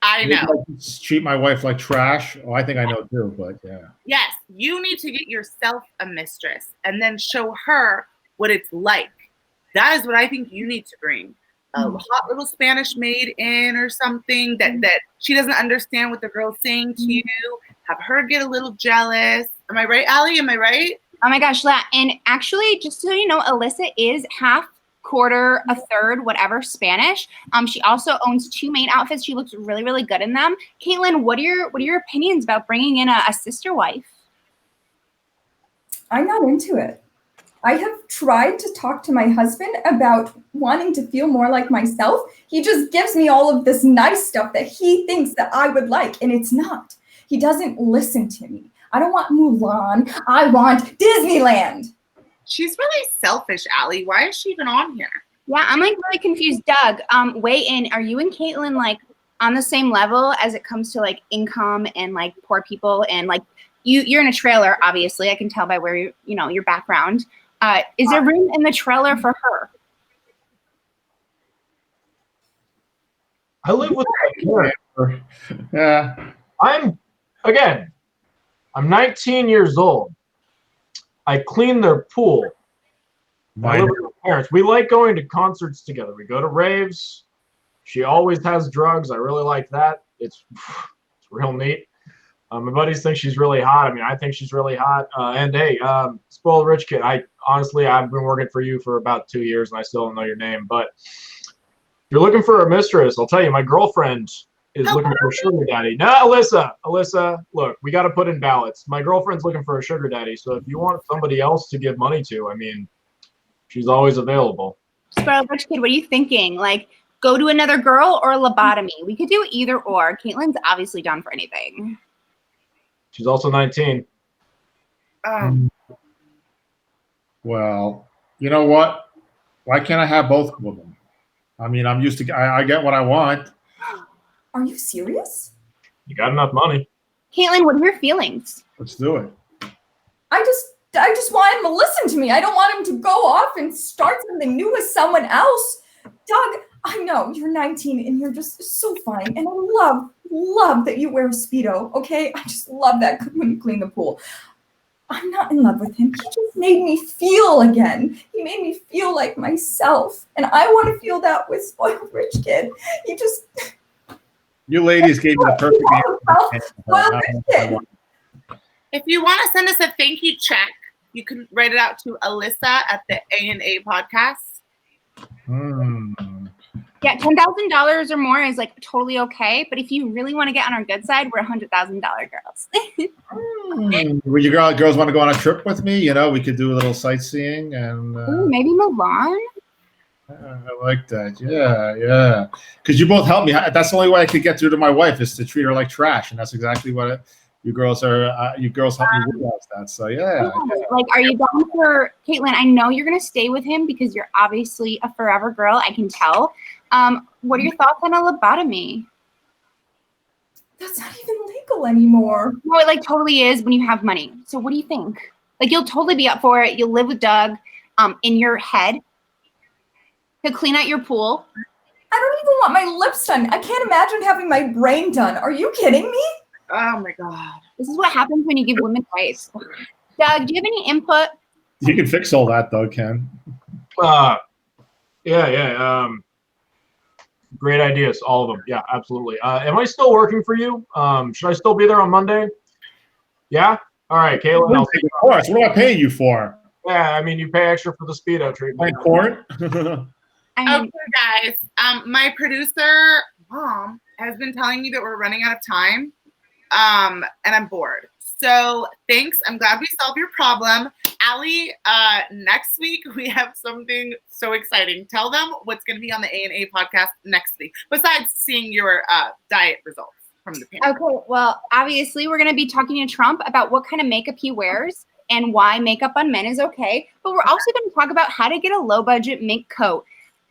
I Maybe know. I treat my wife like trash. Oh, I think I know too, but yeah. Yes, you need to get yourself a mistress and then show her what it's like. That is what I think you need to bring. A hot little Spanish maid in or something that she doesn't understand what the girl's saying to you. Have her get a little jealous. Am I right, Allie? Am I right? Oh my gosh, and actually, just so you know, Alissa is half, quarter, a third, whatever Spanish. She also owns 2 maid outfits. She looks really, really good in them. Caitlin, what are your opinions about bringing in a sister wife? I'm not into it. I have tried to talk to my husband about wanting to feel more like myself. He just gives me all of this nice stuff that he thinks that I would like, and it's not. He doesn't listen to me. I don't want Mulan. I want Disneyland. She's really selfish, Allie. Why is she even on here? Yeah, I'm like really confused. Doug, weigh in. Are you and Caitlin like on the same level as it comes to like income and like poor people and like you're in a trailer, obviously. I can tell by where your background. Is there room in the trailer for her? I live with my parents. Yeah. I'm 19 years old. I clean their pool. I live with my parents. We like going to concerts together. We go to raves. She always has drugs. I really like that. It's real neat. My buddies think she's really hot. I mean, I think she's really hot. And hey, spoiled rich kid. I've been working for you for about 2 years, and I still don't know your name. But if you're looking for a mistress, I'll tell you, my girlfriend is looking for a sugar daddy. No, Alissa, look, we got to put in ballots. My girlfriend's looking for a sugar daddy. So if you want somebody else to give money to, I mean, she's always available. Spoiled rich kid, what are you thinking? Like, go to another girl or a lobotomy? We could do either or. Caitlin's obviously down for anything. She's also 19. Well, you know what? Why can't I have both of them? I mean, I'm used to. I get what I want. Are you serious? You got enough money. Caitlin, what are your feelings? Let's do it. I just want him to listen to me. I don't want him to go off and start something new with someone else. Doug, I know you're 19 and you're just so fine. And I love that you wear a Speedo, okay? I just love that when you clean the pool. I'm not in love with him. He just made me feel again. He made me feel like myself. And I want to feel that with spoiled rich kid. You ladies gave me the perfect answer. If you want to send us a thank you check, you can write it out to Alissa at the A&A podcast. Yeah, $10,000 or more is like totally okay. But if you really want to get on our good side, we're $100,000 girls. Would you girls want to go on a trip with me? We could do a little sightseeing and Ooh, maybe Milan. I like that. Yeah. Because you both help me. That's the only way I could get through to my wife is to treat her like trash, and that's exactly what you girls are. You girls help me with that. So yeah. Like, are you down for Caitlin? I know you're gonna stay with him because you're obviously a forever girl. I can tell. What are your thoughts on a lobotomy? That's not even legal anymore. No, it like totally is when you have money. So what do you think? Like, you'll totally be up for it. You'll live with Doug in your head. He'll clean out your pool. I don't even want my lips done. I can't imagine having my brain done. Are you kidding me? Oh my God. This is what happens when you give women rights. Doug, do you have any input? You can fix all that, though, Ken. Yeah. Great ideas, all of them. Yeah, absolutely. Am I still working for you? Should I still be there on Monday? Yeah? All right, Caitlin. Of course. What am I paying you for? Yeah, I mean, you pay extra for the Speedo treatment. Court? Okay, guys. My producer, Mom, has been telling me that we're running out of time, and I'm bored. So thanks. I'm glad we solved your problem. Allie, next week we have something so exciting. Tell them what's going to be on the A&A podcast next week, besides seeing your diet results from the panel. Okay, well, obviously we're going to be talking to Trump about what kind of makeup he wears and why makeup on men is okay. But we're also going to talk about how to get a low-budget mink coat.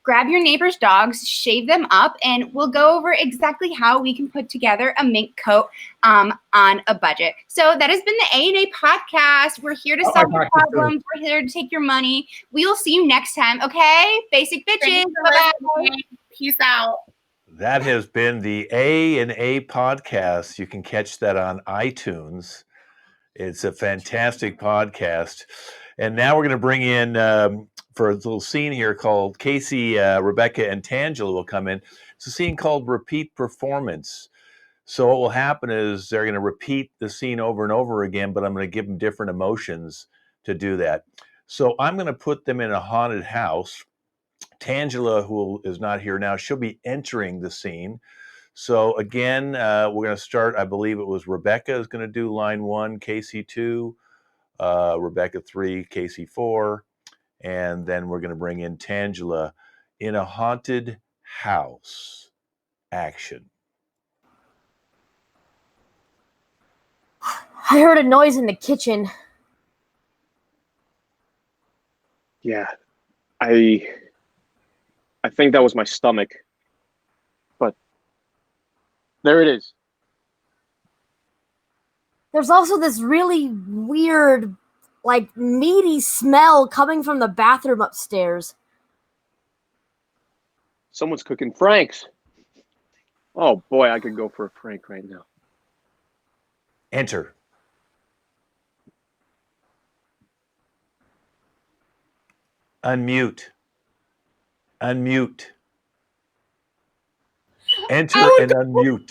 grab your neighbor's dogs, shave them up, and we'll go over exactly how we can put together a mink coat on a budget. So that has been the A&A podcast. We're here to solve your problems. We're here to take your money. We will see you next time, okay? Basic bitches. Bye-bye. Peace out. That has been the A&A podcast. You can catch that on iTunes. It's a fantastic podcast. And now we're going to bring in, for a little scene here called Casey, Rebecca, and Tangela will come in. It's a scene called Repeat Performance. So what will happen is they're going to repeat the scene over and over again, but I'm going to give them different emotions to do that. So I'm going to put them in a haunted house. Tangela, who is not here now, she'll be entering the scene. So again, we're going to start, I believe it was Rebecca is going to do line 1, Casey 2, Rebecca 3, Casey 4, and then we're going to bring in Tangela in a haunted house. Action. I heard a noise in the kitchen. Yeah, I think that was my stomach. But there it is. There's also this really weird, like, meaty smell coming from the bathroom upstairs. Someone's cooking Franks. Oh boy, I could go for a Frank right now. Enter. Unmute. Unmute. Enter and unmute.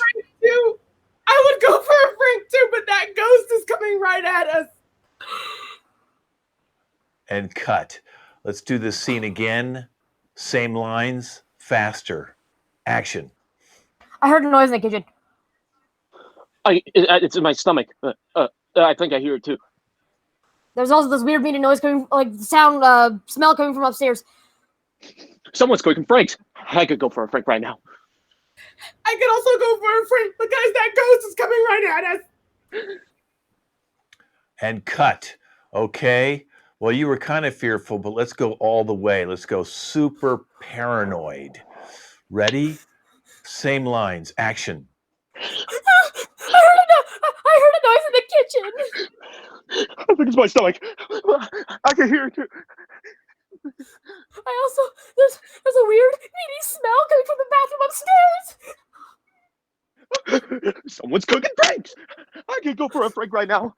I would go for a Frank too, but that ghost is coming right at us. And cut. Let's do this scene again. Same lines, faster. Action. I heard a noise in the kitchen. It's in my stomach. I think I hear it too. There's also this weird meaty noise coming, like sound, smell coming from upstairs. Someone's cooking Franks. I could go for a Frank right now. I could also go for a Frank, but guys, that ghost is coming right at us. And cut. Okay. Well, you were kind of fearful, but let's go all the way. Let's go super paranoid. Ready? Same lines. Action. I heard a noise in the kitchen. I think it's my stomach. I can hear it too. I also, there's a weird meaty smell coming from the bathroom upstairs. Someone's cooking Franks. I could go for a Frank right now.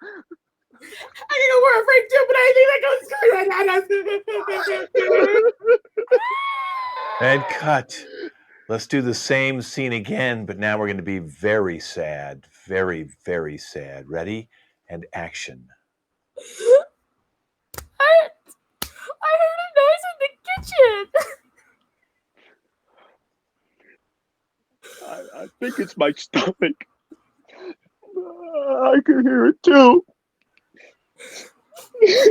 I can go for a Frank too, but I think that ghost is coming right at us. And cut. Let's do the same scene again, but now we're going to be very sad. Very, very sad. Ready? And action. I heard a noise in the kitchen. I think it's my stomach. I can hear it too. There's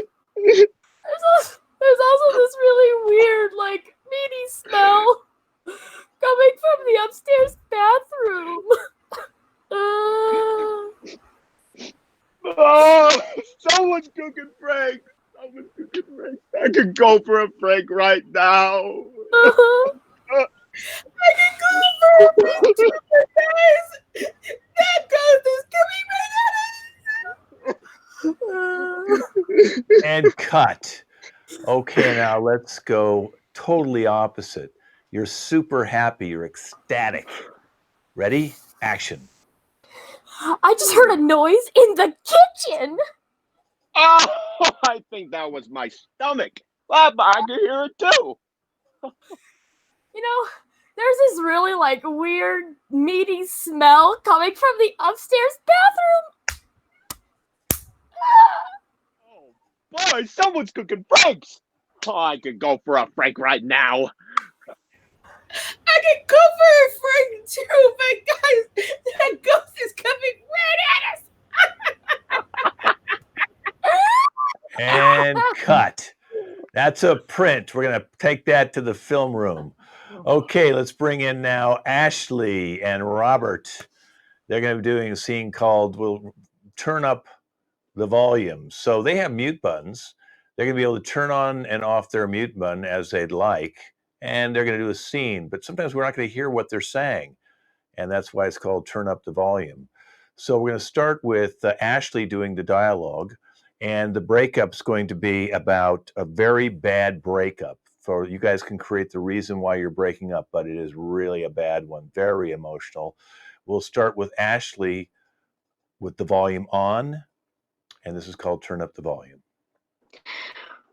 also this really weird, like, meaty smell coming from the upstairs bathroom. Oh, someone's cooking Frank. Someone's cooking Frank. I could go for a Frank right now. I can go for a Frank too, but guys, that ghost is coming right at us. And cut. Okay, now let's go totally opposite. You're super happy. You're ecstatic. Ready? Action. I just heard a noise in the kitchen. Oh, I think that was my stomach. I can hear it too. You know, there's this really, like, weird, meaty smell coming from the upstairs bathroom. Oh, boy, someone's cooking Franks. Oh, I could go for a Frank right now. I can go for a Frank too, but guys, that ghost is coming right at us. And cut. That's a print. We're going to take that to the film room. Okay, let's bring in now Ashley and Robert. They're going to be doing a scene called We'll Turn Up the Volume. So they have mute buttons. They're going to be able to turn on and off their mute button as they'd like. and they're going to do a scene, but sometimes we're not going to hear what they're saying. And that's why it's called Turn Up the Volume. So we're going to start with Ashley doing the dialogue, and the breakup's going to be about a very bad breakup. So you guys can create the reason why you're breaking up, but it is really a bad one, very emotional. We'll start with Ashley with the volume on, and this is called Turn Up the Volume.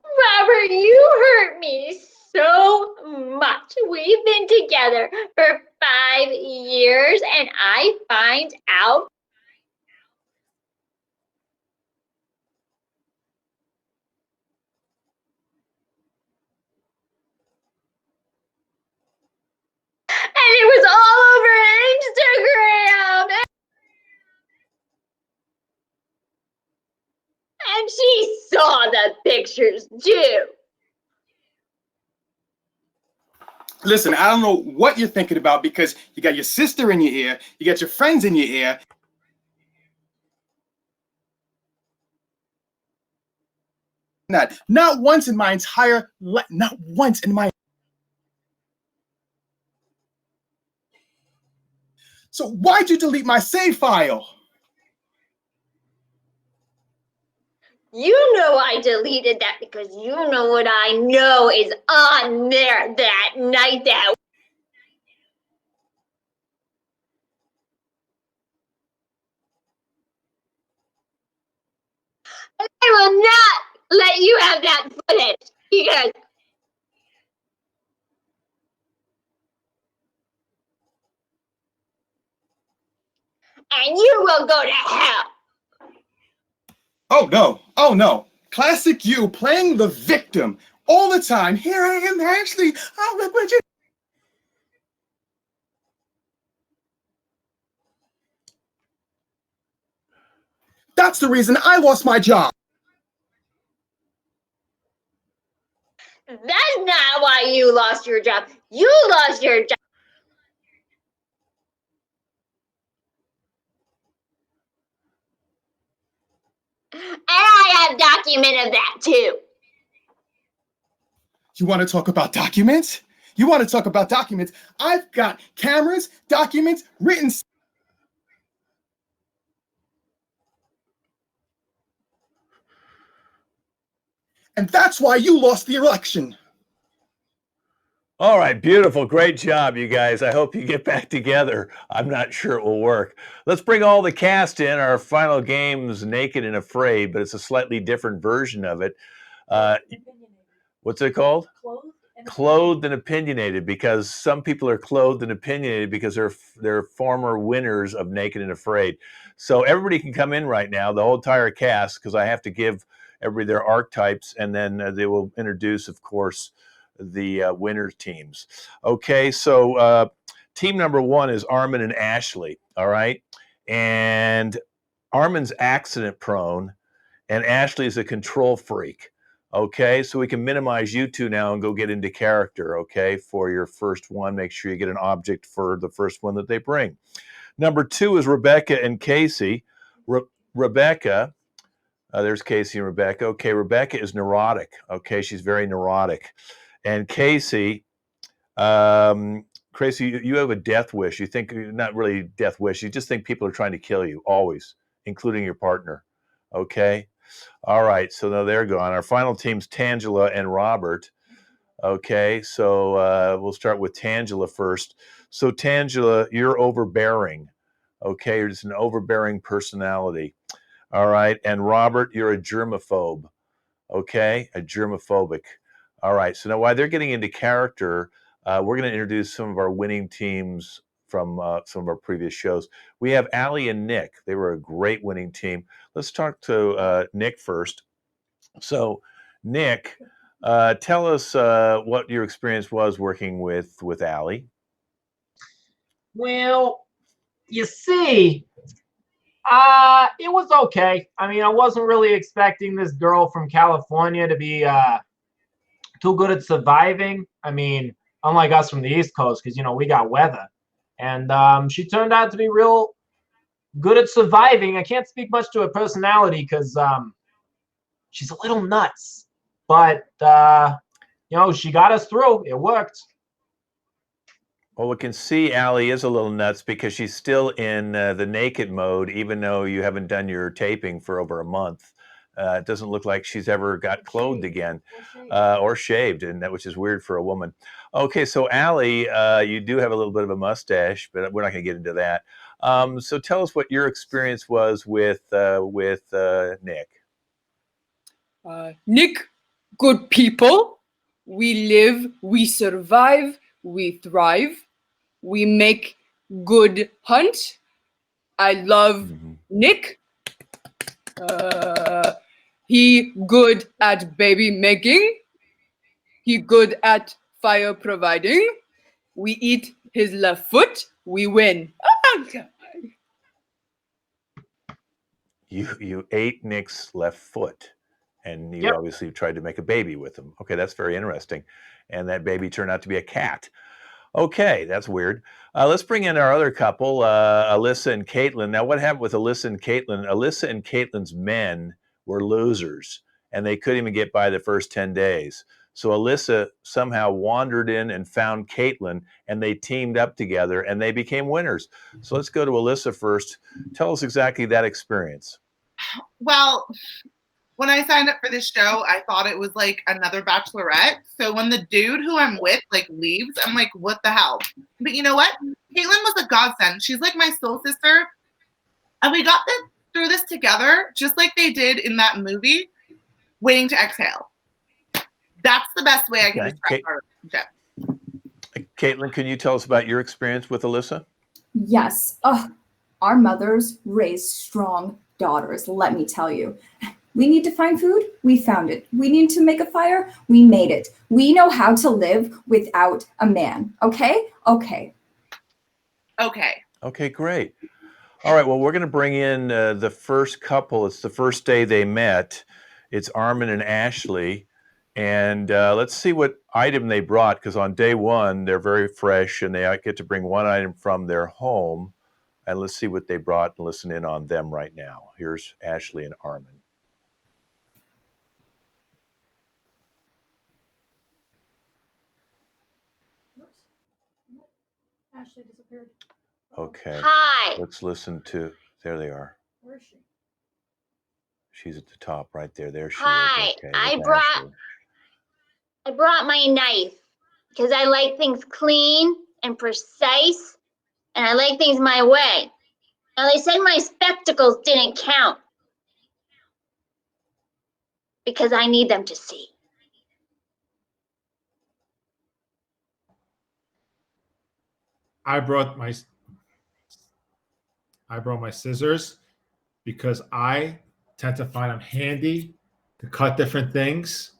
Robert, you hurt me so much. We've been together for 5 years, and I find out and it was all over Instagram. And she saw the pictures too. Listen, I don't know what you're thinking about because you got your sister in your ear, you got your friends in your ear. Not once in my entire life, not once in my. So why'd you delete my save file? You know I deleted that because you know what I know is on there that night that I will not let you have that footage because and you will go to hell. Oh no, oh no. Classic you playing the victim all the time. Here I am, Ashley. Oh, look what you. That's the reason I lost my job. That's not why you lost your job. You lost your job. And I have document of that too. You want to talk about documents? You want to talk about documents? I've got cameras, documents, written. And that's why you lost the election. All right, beautiful. Great job, you guys. I hope you get back together. I'm not sure it will work. Let's bring all the cast in. Our final game's Naked and Afraid, but it's a slightly different version of it. What's it called? Clothed and Opinionated, because some people are clothed and opinionated because they're former winners of Naked and Afraid. So everybody can come in right now, the whole entire cast, because I have to give everybody their archetypes, and then they will introduce, of course, the winner teams. Okay, so team number one is Armin and Ashley, all right? And Armin's accident prone, and Ashley is a control freak. Okay, so we can minimize you two now and go get into character, okay, for your first one. Make sure you get an object for the first one that they bring. Number two is Rebecca and Casey. Rebecca, there's Casey and Rebecca. Okay, Rebecca is neurotic. Okay, she's very neurotic. And Casey, Casey, you have a death wish. You think, not really death wish, you just think people are trying to kill you, always, including your partner, okay? All right, so now they're gone. Our final team's Tangela and Robert. Okay, so we'll start with Tangela first. So Tangela, you're overbearing. Okay, you're just an overbearing personality. All right, and Robert, you're a germaphobe. Okay, a germophobic. All right, so now while they're getting into character, we're going to introduce some of our winning teams from some of our previous shows. We have Allie and Nick. They were a great winning team. Let's talk to Nick first. So, Nick, tell us what your experience was working with Allie. Well, you see, it was okay. I mean, I wasn't really expecting this girl from California to be too good at surviving. I mean, unlike us from the East Coast, because, you know, we got weather. And she turned out to be real good at surviving. I can't speak much to her personality because she's a little nuts. But, you know, she got us through. It worked. Well, we can see Allie is a little nuts because she's still in the naked mode, even though you haven't done your taping for over a month. It doesn't look like she's ever got clothed again or shaved, and which is weird for a woman. Okay, so Allie, you do have a little bit of a mustache, but we're not going to get into that. So tell us what your experience was with Nick. Nick, good people. We live, we survive, we thrive. We make good hunt. I love Nick. He good at baby making. He good at fire providing. We eat his left foot. We win. Oh, God. You ate Nick's left foot, and you obviously tried to make a baby with him. Okay, that's very interesting. And that baby turned out to be a cat. Okay, that's weird. Let's bring in our other couple, Alissa and Caitlin. Now, what happened with Alissa and Caitlin? Alissa and Caitlin's men were losers, and they couldn't even get by the first 10 days. So Alissa somehow wandered in and found Caitlin, and they teamed up together, and they became winners. So let's go to Alissa first. Tell us exactly that experience. Well, when I signed up for this show, I thought it was like another bachelorette. So when the dude who I'm with like leaves, I'm like, what the hell? But you know what? Caitlin was a godsend. She's like my soul sister. And we got through this together, just like they did in that movie, Waiting to Exhale. That's the best way I can describe our relationship. Caitlin, can you tell us about your experience with Alissa? Yes. Oh, our mothers raised strong daughters, let me tell you. We need to find food, we found it. We need to make a fire, we made it. We know how to live without a man, okay? Okay. Okay. Okay, great. All right, well, we're going to bring in the first couple. It's the first day they met. It's Armin and Ashley. And let's see what item they brought, because on day one, they're very fresh, and they get to bring one item from their home. And let's see what they brought and listen in on them right now. Here's Ashley and Armin. Ashley disappeared. Okay. Hi. Let's listen to, there they are. Where is she? She's at the top right there. There she Hi. is. Okay, I there's Ashley. brought my knife because I like things clean and precise, and I like things my way. Now they said my spectacles didn't count because I need them to see. I brought my scissors because I tend to find them handy to cut different things,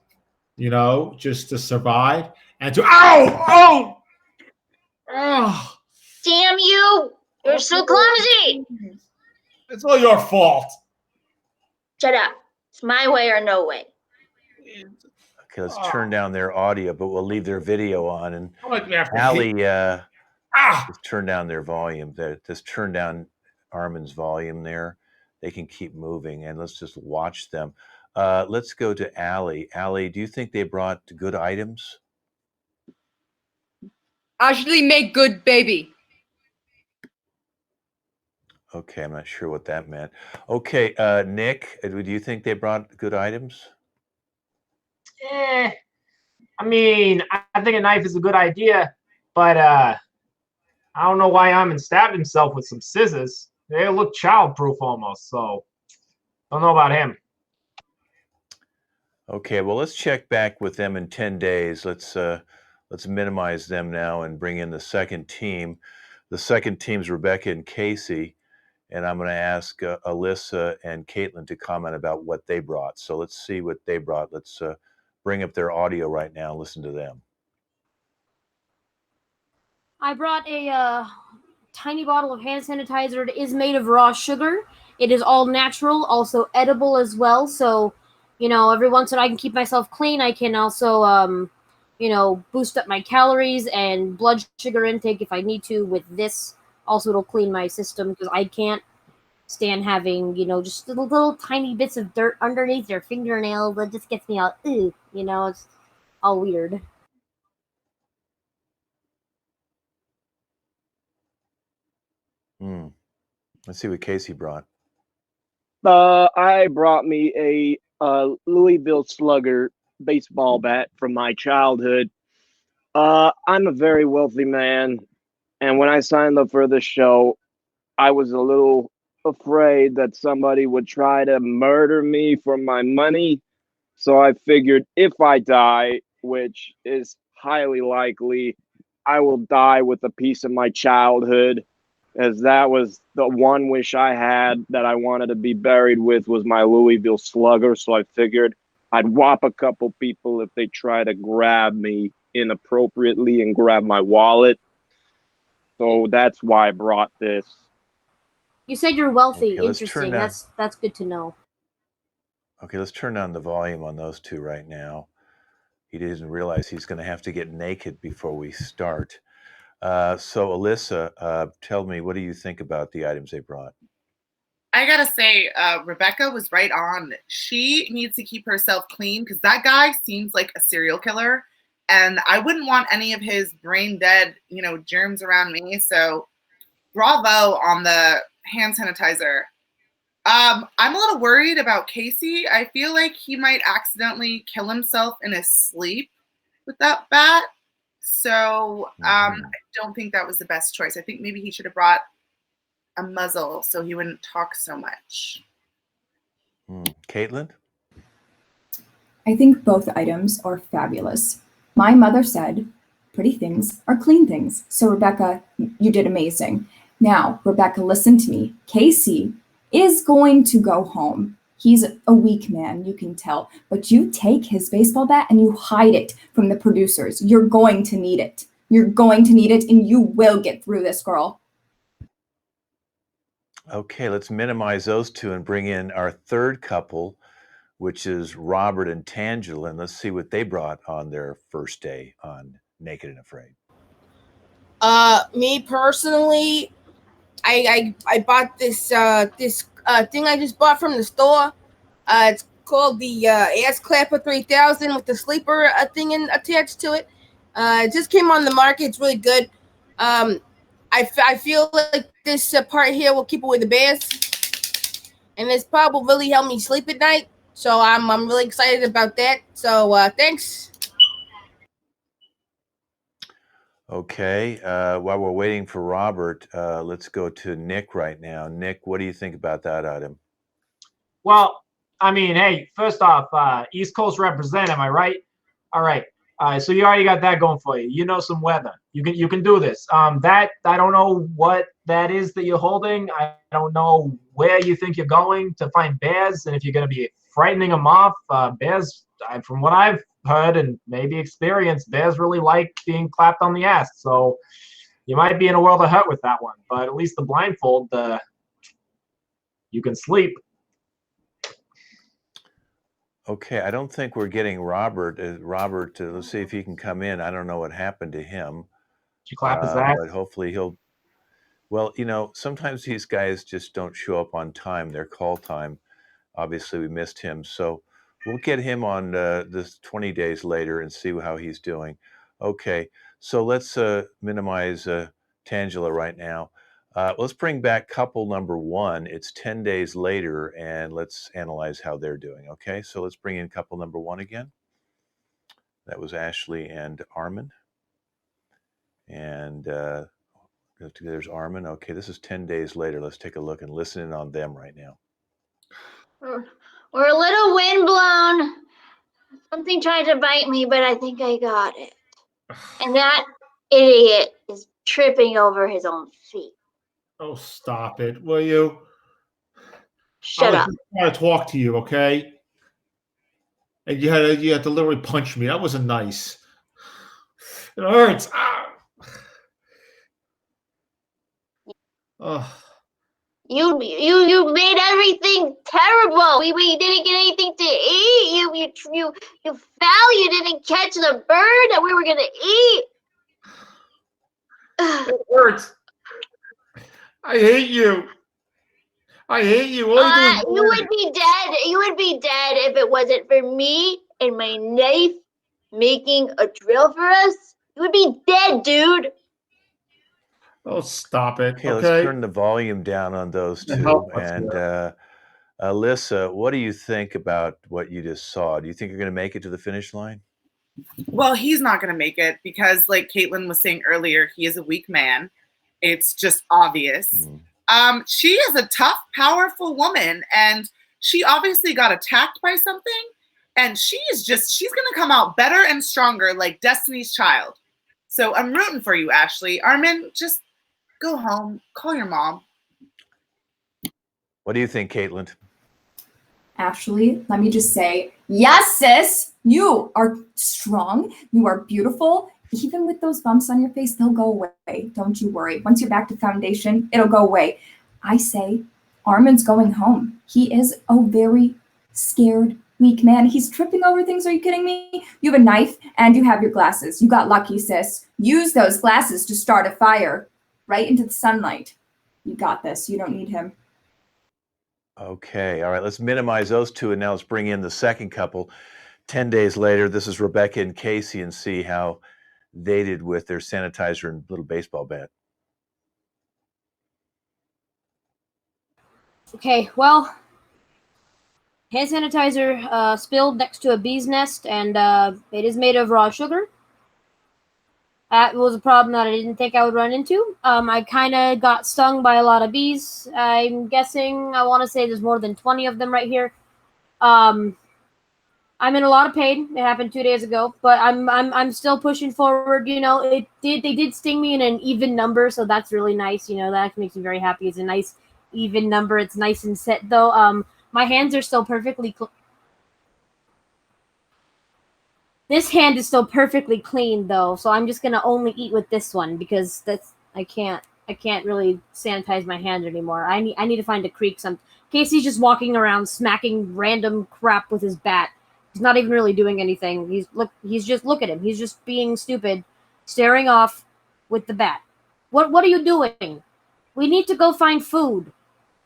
you know, just to survive and to ow. Damn you! You're so clumsy! It's all your fault. Shut up. It's my way or no way. Okay, let's turn down their audio, but we'll leave their video on. And Allie, just turn down their volume. Just turn down Armin's volume there. They can keep moving, and let's just watch them. Let's go to Allie. Allie, do you think they brought good items? Ashley make good baby. Okay, I'm not sure what that meant. Okay, Nick, do you think they brought good items? I mean, I think a knife is a good idea, but I don't know why Armin stabbed himself with some scissors. They look childproof almost, so don't know about him. Okay, well, let's check back with them in 10 days. Let's minimize them now and bring in the second team. The second team's Rebecca and Casey, and I'm going to ask Alissa and Caitlin to comment about what they brought. So let's see what they brought. Let's bring up their audio right now and listen to them. I brought a tiny bottle of hand sanitizer. It is made of raw sugar. It is all natural, also edible as well. So, you know, every once in a while I can keep myself clean. I can also, you know, boost up my calories and blood sugar intake if I need to with this. Also, it'll clean my system because I can't stand having, you know, just little tiny bits of dirt underneath your fingernails. That just gets me all, ooh, you know, it's all weird. Let's see what Casey brought. I brought me a Louisville Slugger baseball bat from my childhood. I'm a very wealthy man, and when I signed up for the show, I was a little afraid that somebody would try to murder me for my money. So I figured if I die, which is highly likely, I will die with a piece of my childhood, as that was the one wish I had that I wanted to be buried with was my Louisville Slugger. So I figured I'd whop a couple people if they try to grab me inappropriately and grab my wallet. So that's why I brought this. You said you're wealthy. Okay, let's turn Interesting. down- That's good to know. Okay, let's turn down the volume on those two right now. He doesn't realize he's going to have to get naked before we start. So, Alissa, tell me, what do you think about the items they brought? I gotta say, Rebecca was right on. She needs to keep herself clean because that guy seems like a serial killer, and I wouldn't want any of his brain dead, germs around me. So, bravo on the hand sanitizer. I'm a little worried about Casey. I feel like he might accidentally kill himself in his sleep with that bat. So I don't think that was the best choice. I think maybe he should have brought a muzzle so he wouldn't talk so much. Caitlin? I think both items are fabulous. My mother said, pretty things are clean things. So Rebecca, you did amazing. Now, Rebecca, listen to me. Casey is going to go home. He's a weak man, you can tell. But you take his baseball bat and you hide it from the producers. You're going to need it. You're going to need it, and you will get through this, girl. Okay, let's minimize those two and bring in our third couple, which is Robert and Tangela, and let's see what they brought on their first day on Naked and Afraid. Me personally, I bought this thing I just bought from the store. It's called the Ass Clapper 3000 with the sleeper thing attached to it. It just came on the market. It's really good. I feel like this part here will keep away the bears, and this part will really help me sleep at night. So I'm really excited about that. So thanks. Okay, while we're waiting for Robert, let's go to Nick right now. Nick, what do you think about that item? Well, I mean, hey, first off, East Coast represent, am I right? All right. So you already got that going for you. You know some weather. You can do this. That I don't know what that is that you're holding. I don't know where you think you're going to find bears, and if you're going to be frightening them off. Bears, from what I've heard and maybe experienced, bears really like being clapped on the ass. So you might be in a world of hurt with that one. But at least the blindfold, you can sleep. Okay, I don't think we're getting Robert. Robert, let's see if he can come in. I don't know what happened to him. Did you clap his ass? But hopefully he'll. Well, sometimes these guys just don't show up on time. Their call time. Obviously, we missed him. So we'll get him on this 20 days later and see how he's doing. Okay, so let's minimize Tangela right now. Let's bring back couple number one. It's 10 days later, and let's analyze how they're doing. Okay, so let's bring in couple number one again. That was Ashley and Armin. And there's Armin. Okay, this is 10 days later. Let's take a look and listen in on them right now. We're a little windblown. Something tried to bite me, but I think I got it. And that idiot is tripping over his own feet. Oh, stop it, will you? Shut up. I was just trying to talk to you, okay? And you had to literally punch me. That wasn't nice. It hurts. Ah. Oh. You made everything terrible. We didn't get anything to eat. You fell. You didn't catch the bird that we were gonna eat. It hurts. I hate you. I hate you. All you do is You would be dead. You would be dead if it wasn't for me and my knife making a drill for us. You would be dead, dude. Oh, stop it. Okay, let's turn the volume down on those The two. hell us And here. Alissa, what do you think about what you just saw? Do you think you're going to make it to the finish line? Well, he's not going to make it because, like Caitlin was saying earlier, he is a weak man. It's just obvious. She is a tough, powerful woman, and she obviously got attacked by something, and she's going to come out better and stronger, like Destiny's Child. So I'm rooting for you, Ashley. Armin, just go home, call your mom. What do you think, Caitlin? Ashley, let me just say, yes, sis, you are strong. You are beautiful. Even with those bumps on your face, they'll go away. Don't you worry. Once you're back to foundation, it'll go away. I say, Armin's going home. He is a very scared, weak man. He's tripping over things. Are you kidding me? You have a knife and you have your glasses. You got lucky, sis. Use those glasses to start a fire right into the sunlight. You got this. You don't need him. Okay, all right, let's minimize those two, and now let's bring in the second couple. 10 days later, this is Rebecca and Casey, and see how they did with their sanitizer and little baseball bat. Okay, well, hand sanitizer spilled next to a bee's nest, and it is made of raw sugar. That was a problem that I didn't think I would run into. I kind of got stung by a lot of bees. I'm guessing, I want to say there's more than 20 of them right here. I'm in a lot of pain. It happened 2 days ago, but I'm still pushing forward. You know, they did sting me in an even number, so that's really nice. You know, that makes me very happy. It's a nice even number. It's nice and set though. My hands are still perfectly This hand is still perfectly clean though, so I'm just gonna only eat with this one because I can't really sanitize my hands anymore. I need to find a creek. Casey's just walking around smacking random crap with his bat. He's not even really doing anything. He's just, look at him. He's just being stupid, staring off with the bat. What are you doing? We need to go find food.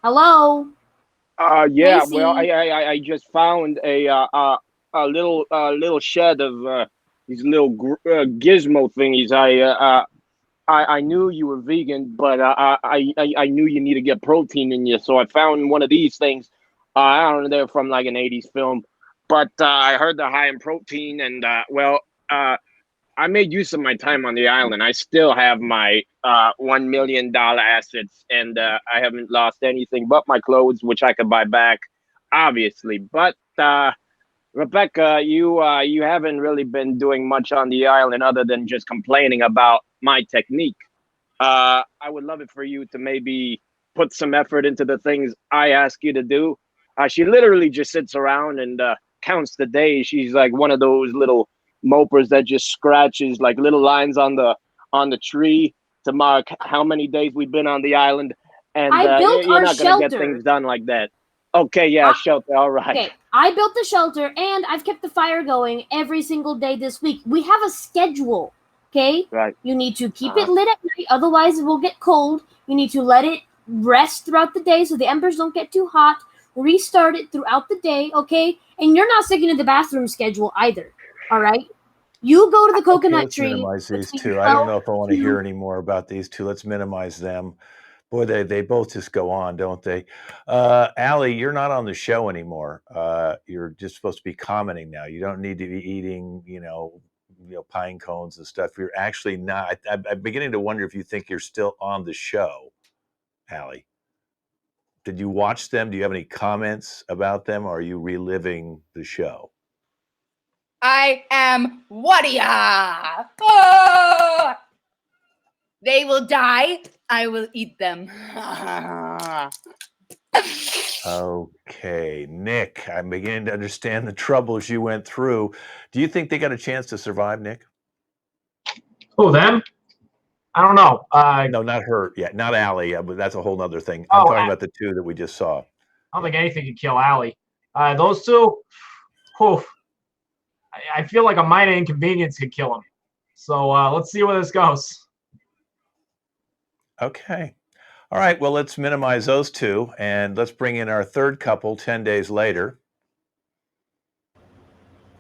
Hello? Yeah. Casey? Well, I just found a little shed of these little gizmo thingies. I knew you were vegan, but I knew you need to get protein in you, so I found one of these things. I don't know, they're from like an 80s film, but I heard they're high in protein, and I made use of my time on the island. I still have my $1 million assets, and I haven't lost anything but my clothes, which I could buy back, obviously. But Rebecca, you haven't really been doing much on the island other than just complaining about my technique. I would love it for you to maybe put some effort into the things I ask you to do. She literally just sits around and counts the days. She's like one of those little mopers that just scratches like little lines on the tree to mark how many days we've been on the island. And I built you're our not gonna get shelter. things done like that. Okay, yeah, shelter. All right. Okay, I built the shelter and I've kept the fire going every single day this week. We have a schedule, okay? Right. You need to keep it lit at night, otherwise it will get cold. You need to let it rest throughout the day so the embers don't get too hot. Restart it throughout the day, okay? And you're not sticking to the bathroom schedule either, all right? You go to the coconut Let's tree. minimize these between two. I don't know if I 12 want to to hear any more about these two. Let's minimize them. Boy, they both just go on, don't they? Allie, you're not on the show anymore. You're just supposed to be commenting now. You don't need to be eating, pine cones and stuff. You're actually not. I'm beginning to wonder if you think you're still on the show, Allie. Did you watch them? Do you have any comments about them? Or are you reliving the show? I am Wadia. Oh! They will die. I will eat them. Okay, Nick, I'm beginning to understand the troubles you went through. Do you think they got a chance to survive, Nick? Oh, them? I don't know. No, not her. Yeah, not Allie. But that's a whole other thing. Oh, I'm talking about the two that we just saw. I don't think anything could kill Allie. Those two, whew, I feel like a minor inconvenience could kill them. So let's see where this goes. Okay. All right. Well, let's minimize those two, and let's bring in our third couple 10 days later.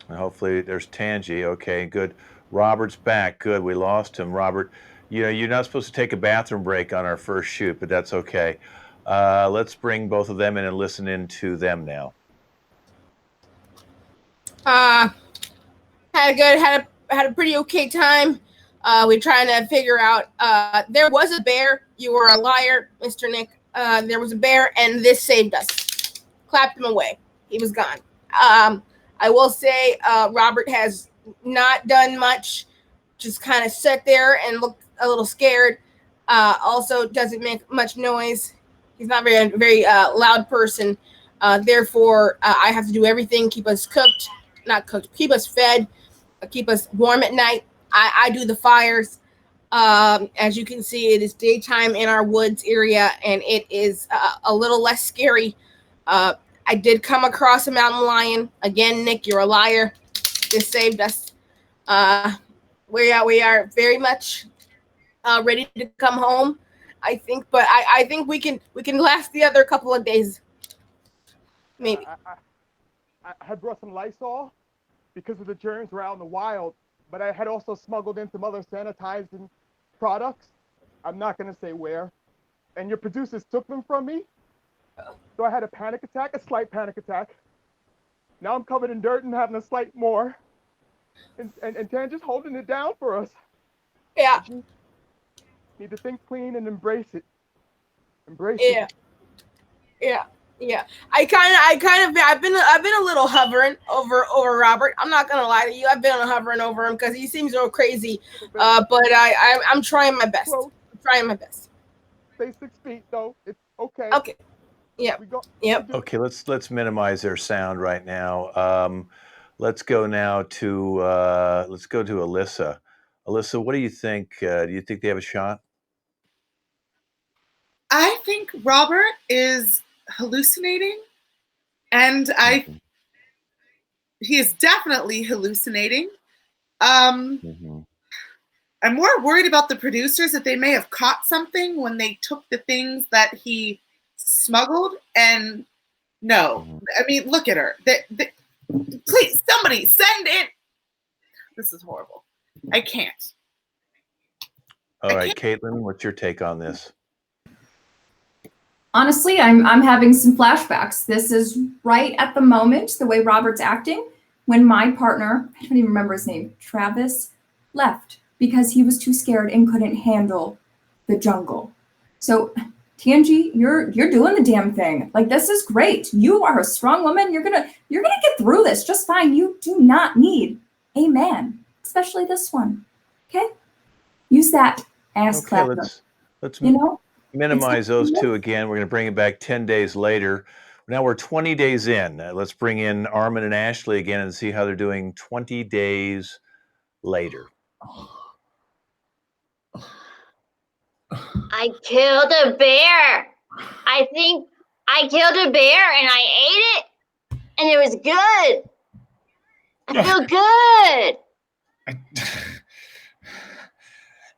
And hopefully there's Tangi. Okay, good. Robert's back. Good. We lost him. Robert, you're not supposed to take a bathroom break on our first shoot, but that's okay. Let's bring both of them in and listen in to them now. Had a pretty okay time. We're trying to figure out. There was a bear. You were a liar, Mr. Nick. There was a bear, and this saved us. Clapped him away. He was gone. I will say, Robert has not done much. Just kind of sat there and looked a little scared. Also, doesn't make much noise. He's not very loud person. Therefore, I have to do everything. Keep us cooked, not cooked. Keep us fed. Keep us warm at night. I do the fires. As you can see, it is daytime in our woods area, and it is a little less scary. I did come across a mountain lion. Again, Nick, you're a liar. This saved us. We are very much ready to come home, I think. But I think we can last the other couple of days, maybe. I had brought some Lysol because of the germs were out in the wild, but I had also smuggled in some other sanitizing products. I'm not going to say where. And your producers took them from me. So I had a panic attack, a slight panic attack. Now I'm covered in dirt and having a slight more. And Tanger's holding it down for us. Yeah. Need to think clean and embrace it. Embrace it. Yeah. I've been a little hovering over Robert. I'm not gonna lie to you. I've been hovering over him because he seems a little crazy. But I'm trying my best. Stay 6 feet though. It's okay. Okay. Yeah. Yep. Okay, let's minimize their sound right now. Let's go now to Alissa. Alissa, what do you think? Do you think they have a shot? I think Robert is hallucinating, and he is definitely hallucinating. I'm more worried about the producers, that they may have caught something when they took the things that he smuggled. And no, I mean, look at her. Please, somebody send in. This is horrible. I can't. All right, Caitlin, what's your take on this? Honestly, I'm having some flashbacks. This is right at the moment, the way Robert's acting, when my partner, I don't even remember his name, Travis, left because he was too scared and couldn't handle the jungle. So, Tangie, you're doing the damn thing. Like, this is great. You are a strong woman. You're gonna get through this just fine. You do not need a man, especially this one. Okay? Use that ass clapper. Let's minimize those two again. We're going to bring it back 10 days later. Now we're 20 days in. Let's bring in Armin and Ashley again and see how they're doing 20 days later. I killed a bear. I think I killed a bear and I ate it, and it was good. I feel good.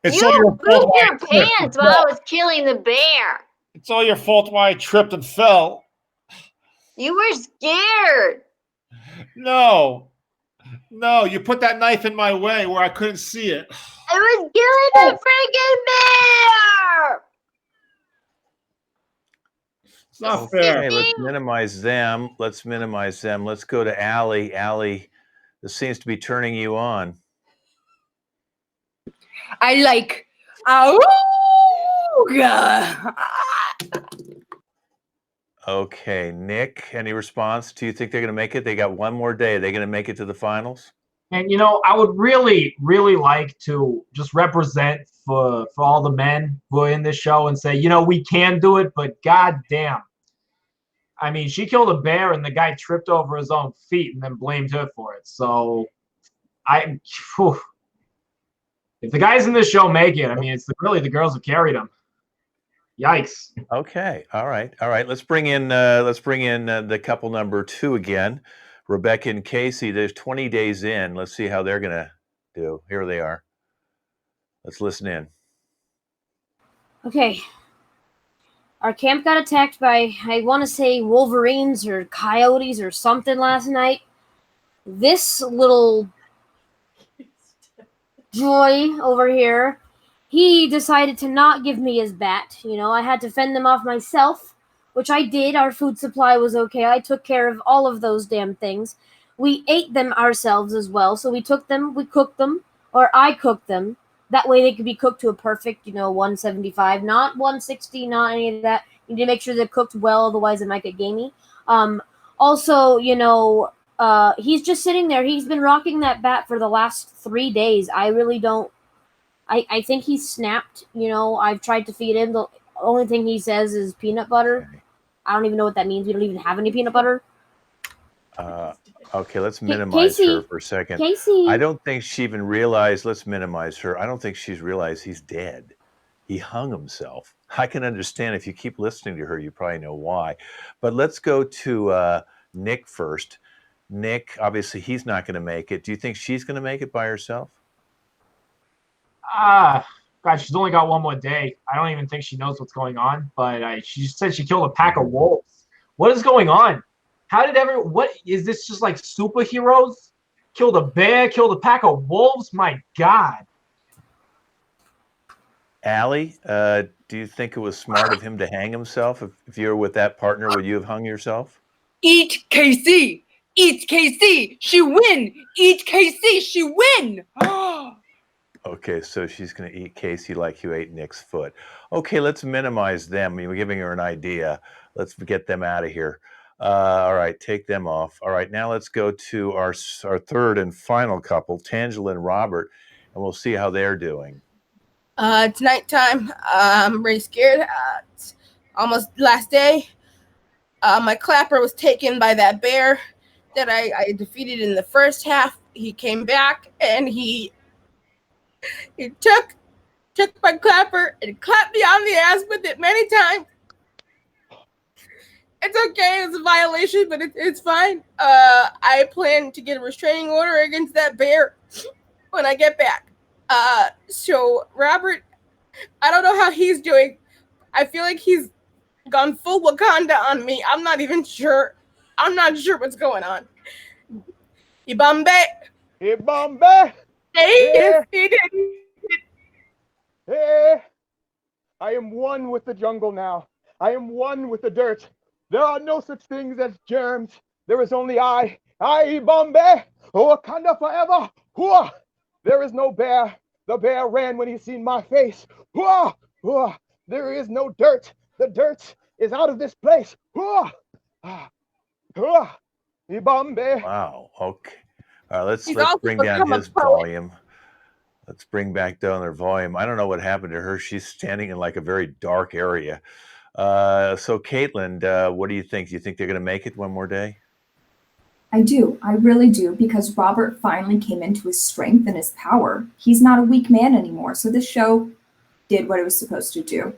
It's You all your pooped fault. your pants while I was killing the bear. It's all your fault why I tripped and fell. You were scared. No, you put that knife in my way where I couldn't see it. I was killing a freaking bear. It's not fair. Okay, let's minimize them. Let's go to Allie. Allie, this seems to be turning you on. I like, auga. Okay, Nick, any response? Do you think they're going to make it? They got one more day. Are they going to make it to the finals? And I would really, really like to just represent for all the men who are in this show and say, we can do it, but goddamn. I mean, she killed a bear and the guy tripped over his own feet and then blamed her for it. So if the guys in this show make it, I mean, it's really the girls who carried them. Yikes. Okay. All right. Let's bring in the couple number 2 again. Rebecca and Casey. There's 20 days in. Let's see how they're gonna do. Here they are. Let's listen in. Okay. Our camp got attacked by, I want to say, wolverines or coyotes or something last night. This little joy over here he decided to not give me his bat. You know, I had to fend them off myself, which I did. Our food supply was okay. I took care of all of those damn things. We ate them ourselves as well. So we took them, we cooked them, or I cooked them. That way they could be cooked to a perfect, 175, not 160, not any of that. You need to make sure they're cooked well, otherwise it might get gamey. Also, he's just sitting there. He's been rocking that bat for the last 3 days. I really don't. I think he's snapped. I've tried to feed him. The only thing he says is peanut butter. I don't even know what that means. We don't even have any peanut butter. Okay, let's minimize her for a second. Casey. I don't think she even realized, let's minimize her. I don't think she's realized he's dead. He hung himself. I can understand if you keep listening to her, you probably know why. But let's go to Nick first. Nick, obviously, he's not going to make it. Do you think she's going to make it by herself? God, she's only got one more day. I don't even think she knows what's going on. But she said she killed a pack of wolves. What is going on? How did what is this just like superheroes? Killed a bear, killed a pack of wolves? My God. Allie, do you think it was smart of him to hang himself? If you were with that partner, would you have hung yourself? Eat KC! Eat KC! She win! Eat KC! She win! Okay, so she's going to eat Casey like you ate Nick's foot. Okay, let's minimize them. I mean, we're giving her an idea. Let's get them out of here. All right, take them off. All right, now let's go to our third and final couple, Tangela and Robert, and we'll see how they're doing. It's nighttime. I'm very scared. It's almost last day. My clapper was taken by that bear that I defeated in the first half. He came back and he took my clapper and clapped me on the ass with it many times. It's okay. It's a violation, but it's fine. I plan to get a restraining order against that bear when I get back. So Robert, I don't know how he's doing. I feel like he's gone full Wakanda on me. I'm not even sure. I'm not sure what's going on. Ibambe. Ibambe. Hey, he did. Hey, I am one with the jungle now. I am one with the dirt. There are no such things as germs. There is only I Ibambe, Wakanda forever. Hua. There is no bear. The bear ran when he seen my face. Hua. Hua. There is no dirt. The dirt is out of this place. Hua. Hua. Ibambe. Wow. Okay. All right, let's also bring down become a his poet. volume. Let's bring back down their volume. I don't know what happened to her. She's standing in like a very dark area. So Caitlin, what do you think? Do you think they're going to make it one more day? I do. I really do, because Robert finally came into his strength and his power. He's not a weak man anymore, so this show did what it was supposed to do.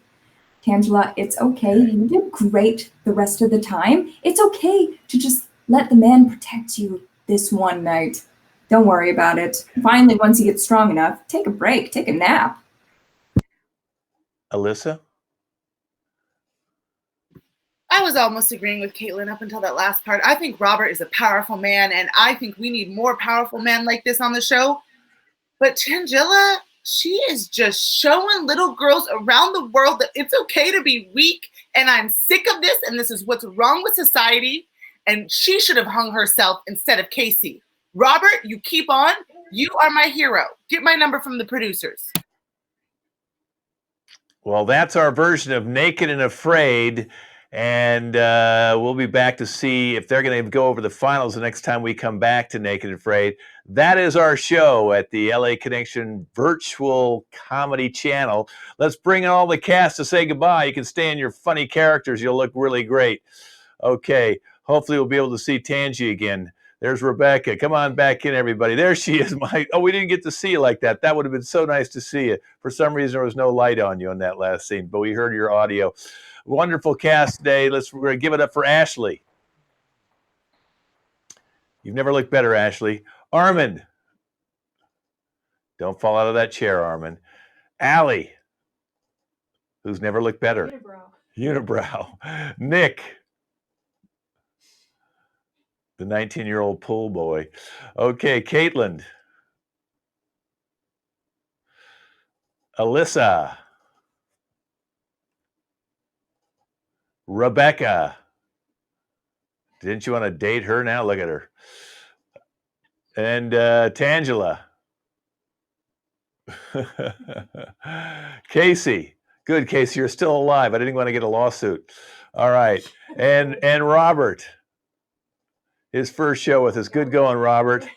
Tangela, it's okay. You did great the rest of the time. It's okay to just let the man protect you this one night. Don't worry about it. Finally, once you get strong enough, take a break, take a nap. Alissa? I was almost agreeing with Caitlin up until that last part. I think Robert is a powerful man, and I think we need more powerful men like this on the show. But Tangela, she is just showing little girls around the world that it's okay to be weak, and I'm sick of this, and this is what's wrong with society, and she should have hung herself instead of Casey. Robert, you keep on. You are my hero. Get my number from the producers. Well, that's our version of Naked and Afraid. And we'll be back to see if they're going to go over the finals the next time we come back to Naked and Afraid. That is our show at the LA Connection virtual comedy channel. Let's bring in all the cast to say goodbye. You can stay in your funny characters. You'll look really great. Okay. Hopefully we'll be able to see Tangi again. There's Rebecca. Come on back in, everybody. There she is. We didn't get to see you like that. That would have been so nice to see you. For some reason, there was no light on you on that last scene, but we heard your audio. Wonderful cast today. We're going to give it up for Ashley. You've never looked better, Ashley. Armin. Don't fall out of that chair, Armin. Allie, who's never looked better. Unibrow. Nick, the 19-year-old pool boy. Okay, Caitlin. Alissa. Rebecca. Didn't you want to date her now? Look at her. And Tangela. Casey. Good, Casey. You're still alive. I didn't want to get a lawsuit. All right. And Robert. His first show with us. Good going, Robert.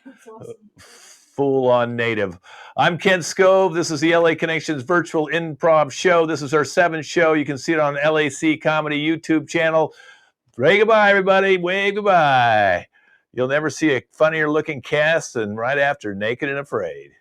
Full on native. I'm Kent Scove. This is the LA Connections virtual improv show. This is our 7th show. You can see it on LAC Comedy YouTube channel. Say goodbye, everybody. Wave goodbye. You'll never see a funnier looking cast than right after Naked and Afraid.